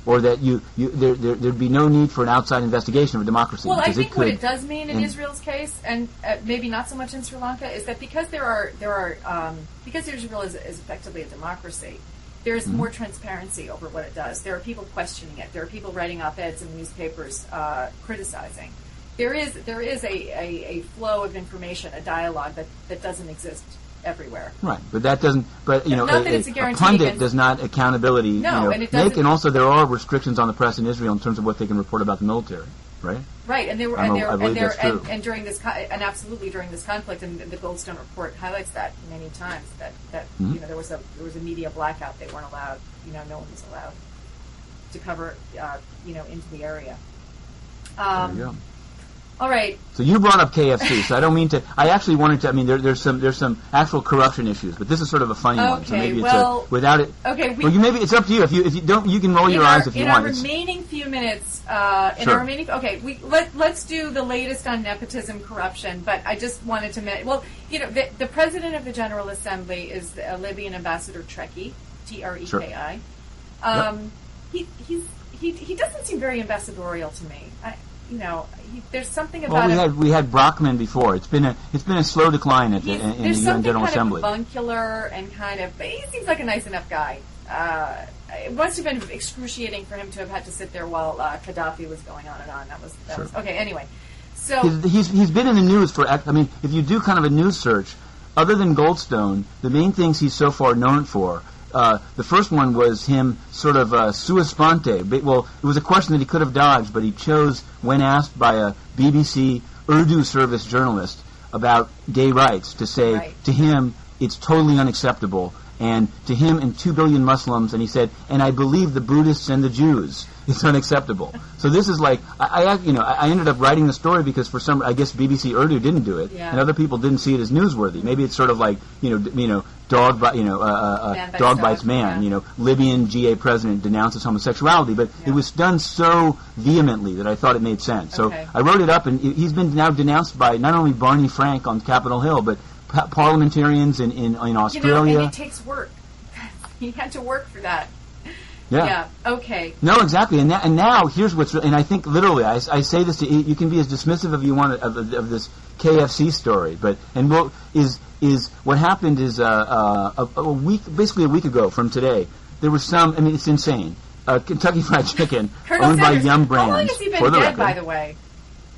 or that there'd be no need for an outside investigation of a democracy. Well, I think what it does mean in Israel's case, and maybe not so much in Sri Lanka, is that because because Israel is effectively a democracy, there's more transparency over what it does. There are people questioning it. There are people writing op-eds in newspapers criticizing. There is a flow of information, a dialogue that doesn't exist everywhere. Right, but that doesn't. But not that it's a guarantee. A pundit does not accountability. No, and it doesn't. Make, and also there are restrictions on the press in Israel in terms of what they can report about the military. Right. Right, and during this absolutely during this conflict, and the Goldstone Report highlights that many times that there was a media blackout. They weren't allowed. No one was allowed to cover into the area. There you go. All right. So you brought up KFC, so I don't mean to. I actually wanted to. I mean, there's some actual corruption issues, but this is sort of a funny one. So maybe it's without it. Okay. Maybe it's up to you. If you don't, you can roll your eyes if you want. In our remaining few minutes, let's do the latest on nepotism, corruption. But I just wanted to mention. Well, the president of the General Assembly is Libyan Ambassador Treki, Treki. Sure. He doesn't seem very ambassadorial to me. There's something about we had Brockman before. It's been a slow decline in the UN General Assembly. There's something avuncular and but he seems like a nice enough guy. It must have been excruciating for him to have had to sit there while Gaddafi was going on and on. That was okay. Anyway, so he's been in the news for. I mean, if you do kind of a news search, other than Goldstone, the main things he's so far known for. The first one was him sort of sua sponte. Well, it was a question that he could have dodged, but he chose, when asked by a BBC Urdu service journalist about gay rights, to say to him, it's totally unacceptable. And to him and 2 billion Muslims, and he said, and I believe the Buddhists and the Jews, it's unacceptable. So this is like, I ended up writing the story because for some, I guess BBC Urdu didn't do it, and other people didn't see it as newsworthy. Maybe it's sort of like, dog bites man. Libyan GA president denounces homosexuality, but it was done so vehemently that I thought it made sense. So I wrote it up, and he's been now denounced by not only Barney Frank on Capitol Hill, but parliamentarians in Australia. And it takes work. He had to work for that. Yeah. Okay. No, exactly. And now here's what's. And I think literally, I say this to you. Can be as dismissive as you want of this KFC story, but is what happened is a week ago from today. There was some. I mean, it's insane. Kentucky Fried Chicken owned by Yum Brands. How long has he been dead, by the way?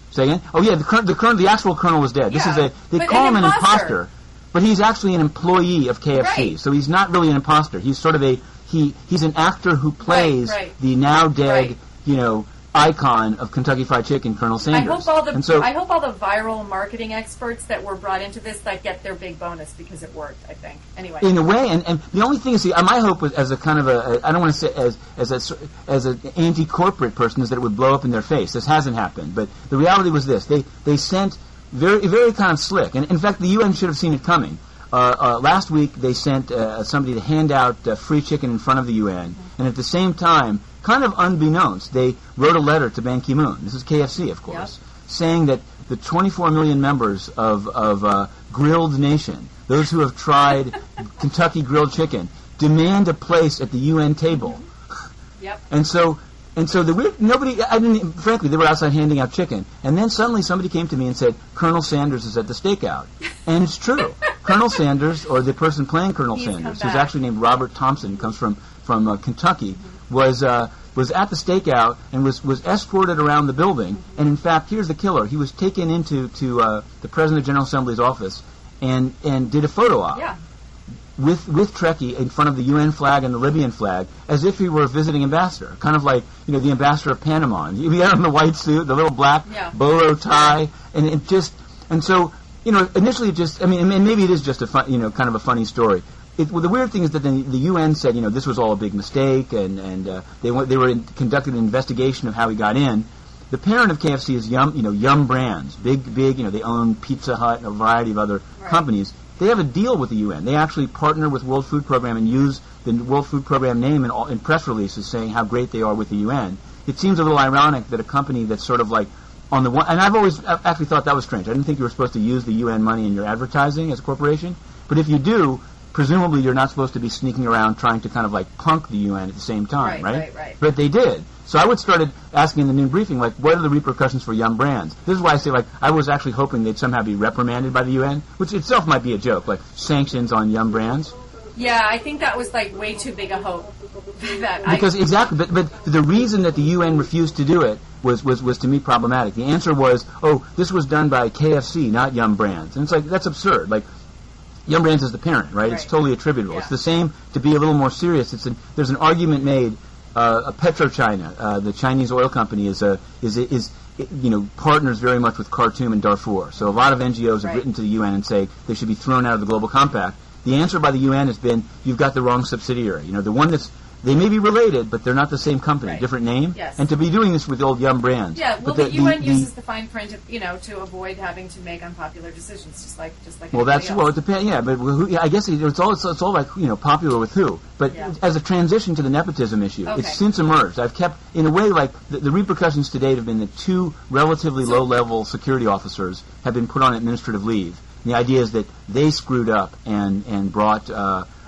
Say again? Oh yeah, the actual colonel was dead. This is they call him an imposter, but he's actually an employee of KFC. Right. So he's not really an imposter. He's sort of he's an actor who plays the now dead, icon of Kentucky Fried Chicken, Colonel Sanders. I hope all the viral marketing experts that were brought into this get their big bonus because it worked. I think anyway. In a way, and the only thing is, my hope was as a kind of I don't want to say as an anti-corporate person is that it would blow up in their face. This hasn't happened, but the reality was this: they sent very very kind of slick, and in fact the UN should have seen it coming. Last week they sent somebody to hand out free chicken in front of the UN, and at the same time, kind of unbeknownst, they wrote a letter to Ban Ki-moon. This is KFC, of course, saying that the 24 million members of Grilled Nation, those who have tried Kentucky grilled chicken, demand a place at the UN table. Yep. And so the weird frankly, they were outside handing out chicken, and then suddenly somebody came to me and said, Colonel Sanders is at the stakeout. And it's true. Colonel Sanders, or the person playing Colonel Sanders, who's actually named Robert Thompson, comes from Kentucky, was at the stakeout and was escorted around the building. And in fact, here's the killer. He was taken into the President of the General Assembly's office and did a photo op. Yeah. With Treki in front of the UN flag and the Libyan flag, as if he were a visiting ambassador, kind of like the ambassador of Panama. He had on the white suit, the little black bolo tie, and so initially and maybe it is just a fun, kind of a funny story. The weird thing is that the UN said this was all a big mistake, and they were conducting an investigation of how he got in. The parent of KFC is Yum Brands, big, they own Pizza Hut and a variety of other companies. They have a deal with the UN. They actually partner with World Food Program and use the World Food Program name in press releases saying how great they are with the UN. It seems a little ironic that a company that's sort of like on the one, and I've actually thought that was strange. I didn't think you were supposed to use the UN money in your advertising as a corporation, but if you do, presumably you're not supposed to be sneaking around trying to kind of like punk the UN at the same time, right? But they did. So I started asking in the noon briefing, like, what are the repercussions for Yum Brands? This is why I say, like, I was actually hoping they'd somehow be reprimanded by the UN, which itself might be a joke, like sanctions on Yum Brands. Yeah, I think that was like way too big a hope. Exactly, but the reason that the UN refused to do it was to me problematic. The answer was, this was done by KFC, not Yum Brands, and it's like that's absurd. Like, Yum Brands is the parent, right? It's totally attributable. Yeah. It's the same. To be a little more serious, there's an argument made. PetroChina, the Chinese oil company, is partners very much with Khartoum and Darfur. So a lot of NGOs have written to the UN and say they should be thrown out of the global compact. The answer by the UN has been, you've got the wrong subsidiary. The one they may be related, but they're not the same company, different name. Yes. And to be doing this with the old Yum Brands. Yeah, well, the UN uses the fine print, to avoid having to make unpopular decisions, just like. Well, it depends. Yeah, but I guess it's all like popular with who. But as a transition to the nepotism issue, it's since emerged. I've kept, in a way, like the repercussions to date have been that two relatively low-level security officers have been put on administrative leave. And the idea is that they screwed up and brought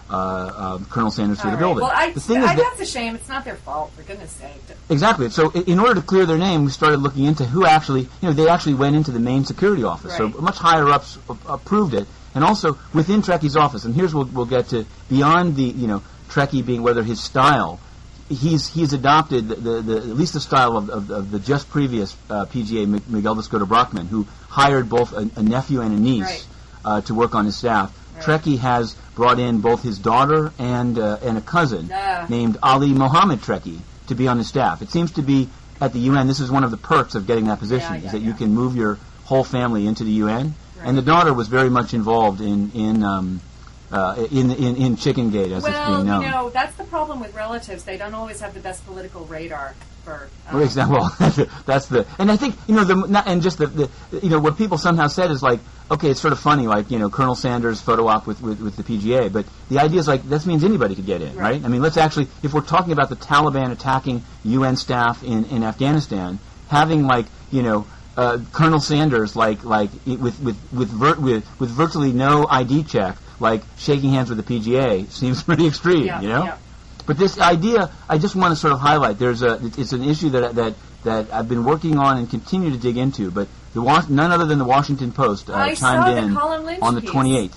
Colonel Sanders through the building. Well, that's a shame. It's not their fault, for goodness sake. Exactly. So in order to clear their name, we started looking into who actually, they actually went into the main security office. So much higher ups approved it. And also within Trekkie's office, and here's what we'll get to, beyond the, Trekkie being whether his style, he's adopted the at least the style of the just previous PGA, Miguel Viscoto Brockman, who hired both a nephew and a niece to work on his staff. Trekkie has brought in both his daughter and a cousin named Ali Mohammed Trekkie to be on his staff. It seems to be at the UN. This is one of the perks of getting that position, is that you can move your whole family into the UN. And the daughter was very much involved in Chicken Gate, as it's being known. Well, that's the problem with relatives. They don't always have the best political radar. That's and I think what people somehow said is like, okay, it's sort of funny, like Colonel Sanders photo op with the PGA, but the idea is like that means anybody could get in, right? I mean, let's actually, if we're talking about the Taliban attacking UN staff in Afghanistan, having Colonel Sanders with virtually no ID check, like shaking hands with the PGA, seems pretty extreme, Yeah. But this idea, I just want to sort of highlight. It's an issue that I've been working on and continue to dig into. But none other than the Washington Post chimed in on the 28th.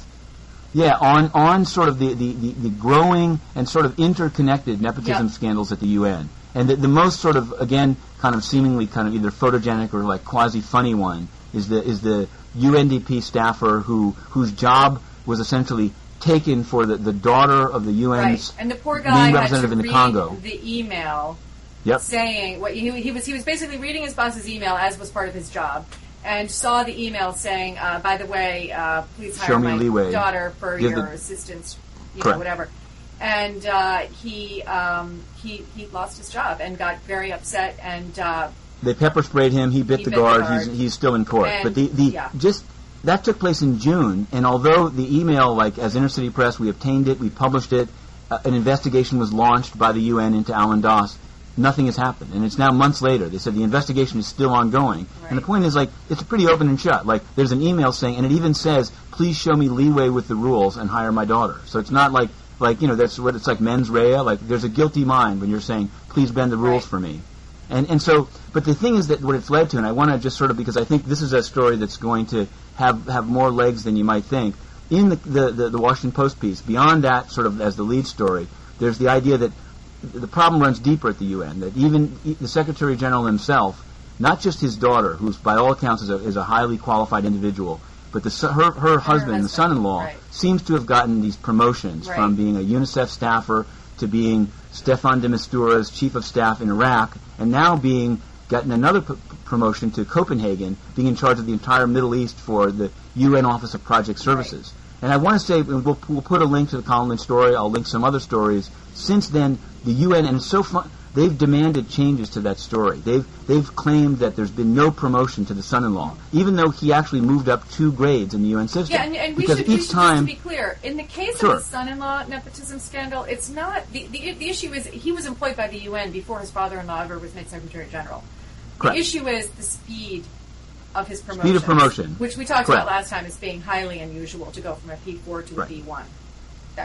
Yeah, on sort of the growing and sort of interconnected nepotism scandals at the UN, and the most sort of again kind of seemingly kind of either photogenic or like quasi funny one is the UNDP staffer whose job was essentially taken for the daughter of the UN's and the poor guy main representative in the Congo. The email saying what he was basically reading his boss's email as was part of his job, and saw the email saying, by the way, please hire my daughter for your assistance, whatever. And he lost his job and got very upset, and they pepper sprayed him. He bit the guard. He's still in court. And, but that took place in June, and although the email, like as Inner City Press, we obtained it, we published it, an investigation was launched by the UN into Alan Doss, nothing has happened. And it's now months later. They said the investigation is still ongoing. Right. And the point is, like, it's pretty open and shut. Like, there's an email saying, and it even says, please show me leeway with the rules and hire my daughter. So it's not like that's what it's like mens rea. Like, there's a guilty mind when you're saying, please bend the rules for me. And so, but the thing is that what it's led to, and I want to just sort of, because I think this is a story that's going to have more legs than you might think. In the Washington Post piece, beyond that sort of as the lead story, there's the idea that the problem runs deeper at the UN, that even the Secretary General himself, not just his daughter, who's by all accounts is a highly qualified individual, but her husband, the son-in-law, seems to have gotten these promotions from being a UNICEF staffer to being Stefan de Mistura's chief of staff in Iraq, and now gotten another promotion to Copenhagen, being in charge of the entire Middle East for the UN Office of Project Services. And I want to say, we'll put a link to the Colin Lynch story, I'll link some other stories. Since then, the UN, and it's so fun, they've demanded changes to that story. They've claimed that there's been no promotion to the son-in-law, even though he actually moved up 2 grades in the UN system. Yeah, and we should just to be clear, in the case of the son-in-law nepotism scandal, it's not the issue is he was employed by the UN before his father-in-law ever was made Secretary General. Correct. The issue is the speed of his promotion. Speed of promotion. Which we talked about last time as being highly unusual to go from a P4 to a P1.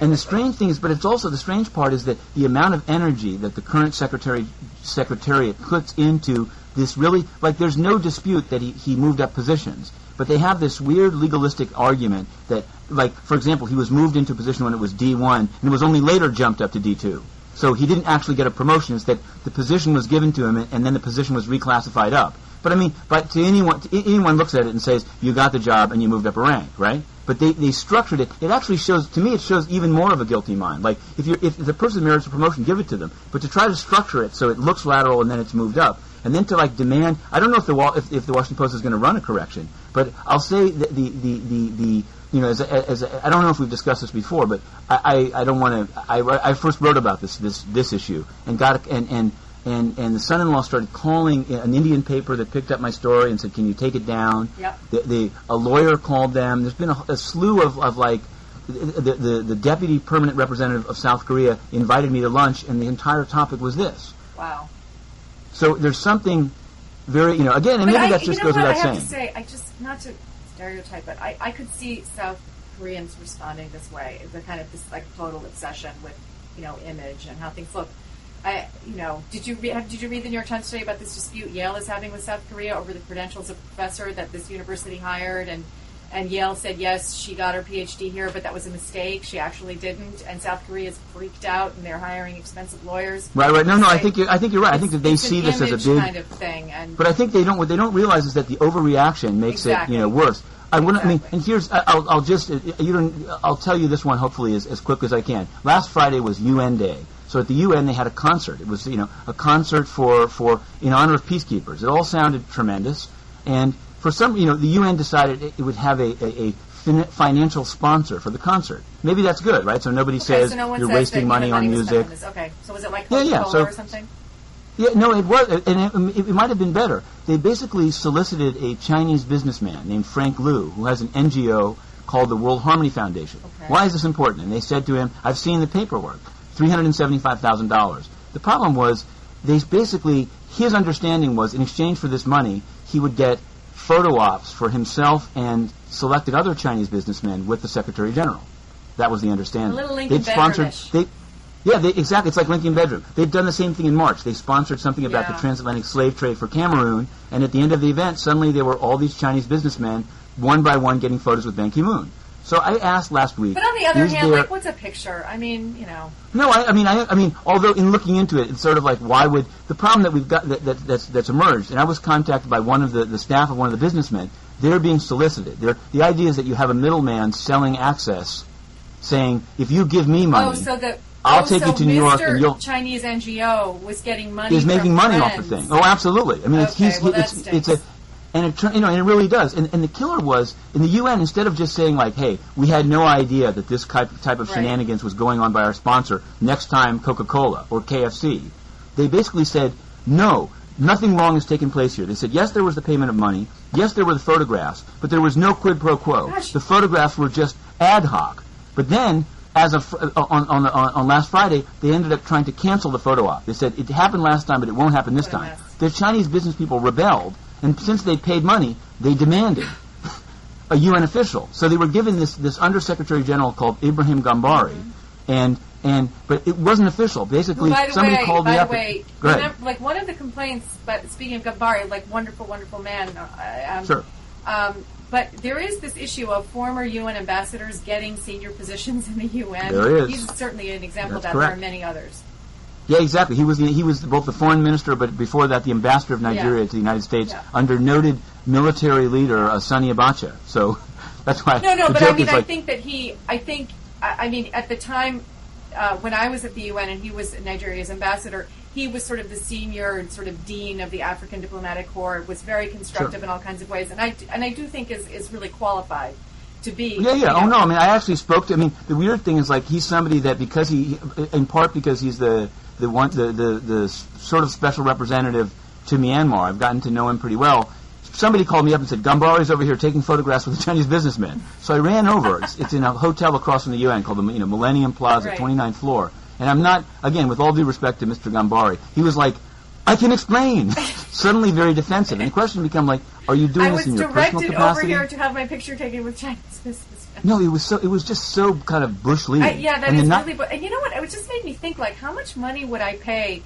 And the strange thing is, but it's also the strange part is that the amount of energy that the current secretariat puts into this really, like there's no dispute that he moved up positions, but they have this weird legalistic argument that, like, for example, he was moved into a position when it was D1 and it was only later jumped up to D2. So he didn't actually get a promotion. It's that the position was given to him and then the position was reclassified up. But I mean, to anyone looks at it and says, you got the job and you moved up a rank, right? But they structured it. It actually shows, to me, it shows even more of a guilty mind. Like, if the person merits a promotion, give it to them. But to try to structure it so it looks lateral and then it's moved up, and then to like demand, I don't know if the Washington Post is going to run a correction, but I'll say that I don't know if we've discussed this before, but I don't want to. I first wrote about this issue and got and the son-in-law started calling an Indian paper that picked up my story and said, "Can you take it down?" Yep. A lawyer called them. There's been a slew of like the deputy permanent representative of South Korea invited me to lunch, and the entire topic was this. Wow. So there's something very, again, and maybe that just goes without saying. I have to say, not to stereotype, but I could see South Koreans responding this way. It's a kind of this like total obsession with, image and how things look. Did you read the New York Times today about this dispute Yale is having with South Korea over the credentials of a professor that this university hired, and Yale said yes, she got her PhD here, but that was a mistake. She actually didn't, and South Korea is freaked out, and they're hiring expensive lawyers. Right. No, I think you're right. I think that they see this as a big kind of thing, but I think they don't. What they don't realize is that the overreaction makes it worse. And here's I'll tell you this one hopefully as quick as I can. Last Friday was UN Day. So at the UN they had a concert. It was a concert for in honor of peacekeepers. It all sounded tremendous, and for some the UN decided it would have a financial sponsor for the concert. Maybe that's good, right? So nobody says so you're wasting money on music. Okay, so was it like Coca-Cola or something? Yeah, no, it was, and it might have been better. They basically solicited a Chinese businessman named Frank Liu, who has an NGO called the World Harmony Foundation. Okay. Why is this important? And they said to him, I've seen the paperwork, $375,000. The problem was, his understanding was, in exchange for this money, he would get photo ops for himself and selected other Chinese businessmen with the Secretary General. That was the understanding. A little Lincoln Bedroom-ish. Exactly. It's like Lincoln Bedroom. They've done the same thing in March. They sponsored something about the transatlantic slave trade for Cameroon, and at the end of the event, suddenly there were all these Chinese businessmen, one by one, getting photos with Ban Ki-moon. So I asked last week. But on the other hand, what's a picture? I mean, No, I mean, although in looking into it, it's sort of like, why would the problem that we've got that's emerged? And I was contacted by one of the staff of one of the businessmen. They're being solicited. The idea is that you have a middleman selling access, saying, if you give me money. I'll take you to New York, and you'll. Chinese NGO was getting money. He's making money off the thing. Oh, absolutely. I mean, and it really does. And the killer was in the UN. Instead of just saying like, "Hey, we had no idea that this type of shenanigans was going on by our sponsor. Next time, Coca-Cola or KFC," they basically said, "No, nothing wrong has taken place here." They said, "Yes, there was the payment of money. Yes, there were the photographs, but there was no quid pro quo. Gosh. The photographs were just ad hoc." But then, on last Friday, they ended up trying to cancel the photo op. They said it happened last time, but it won't happen this time. The Chinese business people rebelled, and since they paid money, they demanded a UN official. So they were given this Undersecretary General called Ibrahim Gambari, but it wasn't official. Basically, somebody called me up. By the way, like one of the complaints, but speaking of Gambari, like wonderful, wonderful man. Sure. But there is this issue of former UN ambassadors getting senior positions in the UN. There is. He's certainly an example of that. Correct. There are many others. Yeah, exactly. He was both the foreign minister, but before that, the ambassador of Nigeria to the United States under noted military leader Sani Abacha. So that's why. No, but I mean, I think at the time when I was at the UN and he was Nigeria's ambassador, he was sort of the senior sort of dean of the African Diplomatic Corps, was very constructive in all kinds of ways, and I do think is really qualified to be. Yeah. Oh no. I mean, I actually spoke to. I mean, the weird thing is like he's somebody that because in part because he's the sort of special representative to Myanmar. I've gotten to know him pretty well. Somebody called me up and said, Gambari's over here taking photographs with a Chinese businessman. So I ran over. It's in a hotel across from the UN called the Millennium Plaza, right. 29th floor. And I'm not, again, with all due respect to Mr. Gambari, he was like, I can explain. Suddenly very defensive. And the question became like, are you doing this in your personal capacity? I was directed over here to have my picture taken with Chinese businessmen. No, it was just so kind of Bush League. Yeah, that is really. And you know what? It just made me think, like, how much money would I pay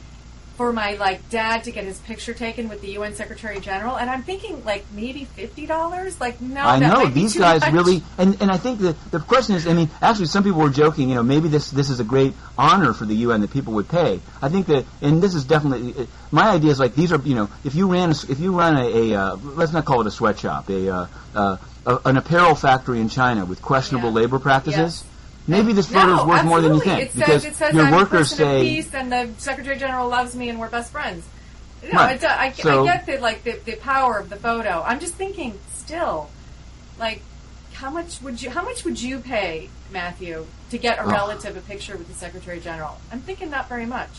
for my dad to get his picture taken with the UN Secretary General? And I'm thinking maybe $50. No, I know these guys much. Really, and I think the question is, I mean, actually some people were joking, maybe this is a great honor for the UN that people would pay. I think that, and this is definitely my idea is these are if you run a let's not call it a sweatshop, an apparel factory in China with questionable labor practices. Yes. Maybe this photo is worth more than you think. It says your workers say, peace and the Secretary General loves me and we're best friends. Right. I get the power of the photo. I'm just thinking, still, how much would you pay, Matthew, to get a relative a picture with the Secretary General? I'm thinking not very much.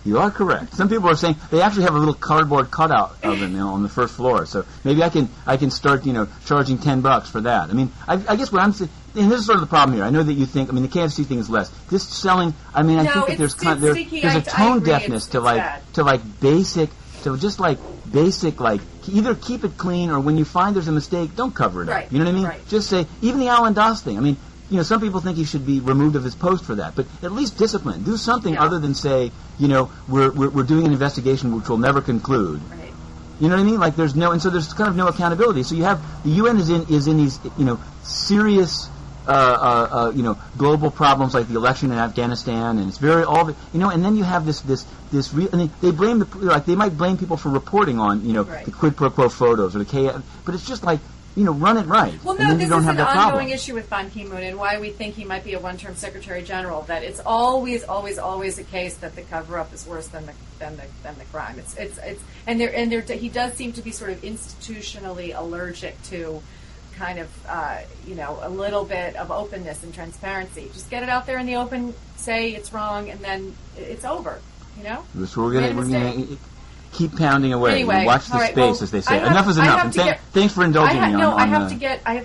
You are correct. Some people are saying they actually have a little cardboard cutout of him on the first floor. So maybe I can start charging $10 for that. I mean, I guess what I'm saying, and this is sort of the problem here. I know that you think, the KFC thing is less. This selling, I think that there's a tone deafness to basic, either keep it clean or when you find there's a mistake, don't cover it up. You know what I mean? Right. Just say, even the Alan Doss thing. I mean, some people think he should be removed of his post for that, but at least discipline. Do something other than say, we're doing an investigation which will never conclude. Right. You know what I mean? There's there's kind of no accountability. So you have the UN is in these serious global problems like the election in Afghanistan, and it's very and then you have this and they blame they might blame people for reporting on the quid pro quo photos or the but it's just run it right. Well, no, this is an ongoing issue with Ban Ki-moon and why we think he might be a one-term Secretary General. That it's always a case that the cover-up is worse than the crime. He does seem to be sort of institutionally allergic to kind of a little bit of openness and transparency. Just get it out there in the open, say it's wrong, and then it's over. So we're gonna keep pounding away. Anyway, watch the space, as they say. Enough is enough. And thanks for indulging me. I have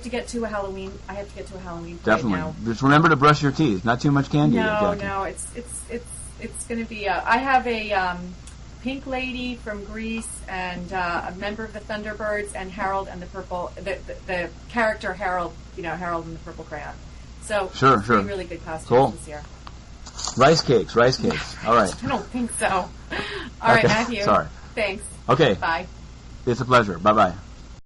to get to a Halloween. I have to get to a Halloween. Definitely. Now. Just remember to brush your teeth. Not too much candy. No. It's going to be. I have a pink lady from Greece and a member of the Thunderbirds and Harold and the purple. The character Harold. Harold and the purple crayon. So sure. Really good costumes this year. Rice cakes. All right. I don't think so. All right, Matthew. Sorry. Thanks. Okay. Bye. It's a pleasure. Bye-bye.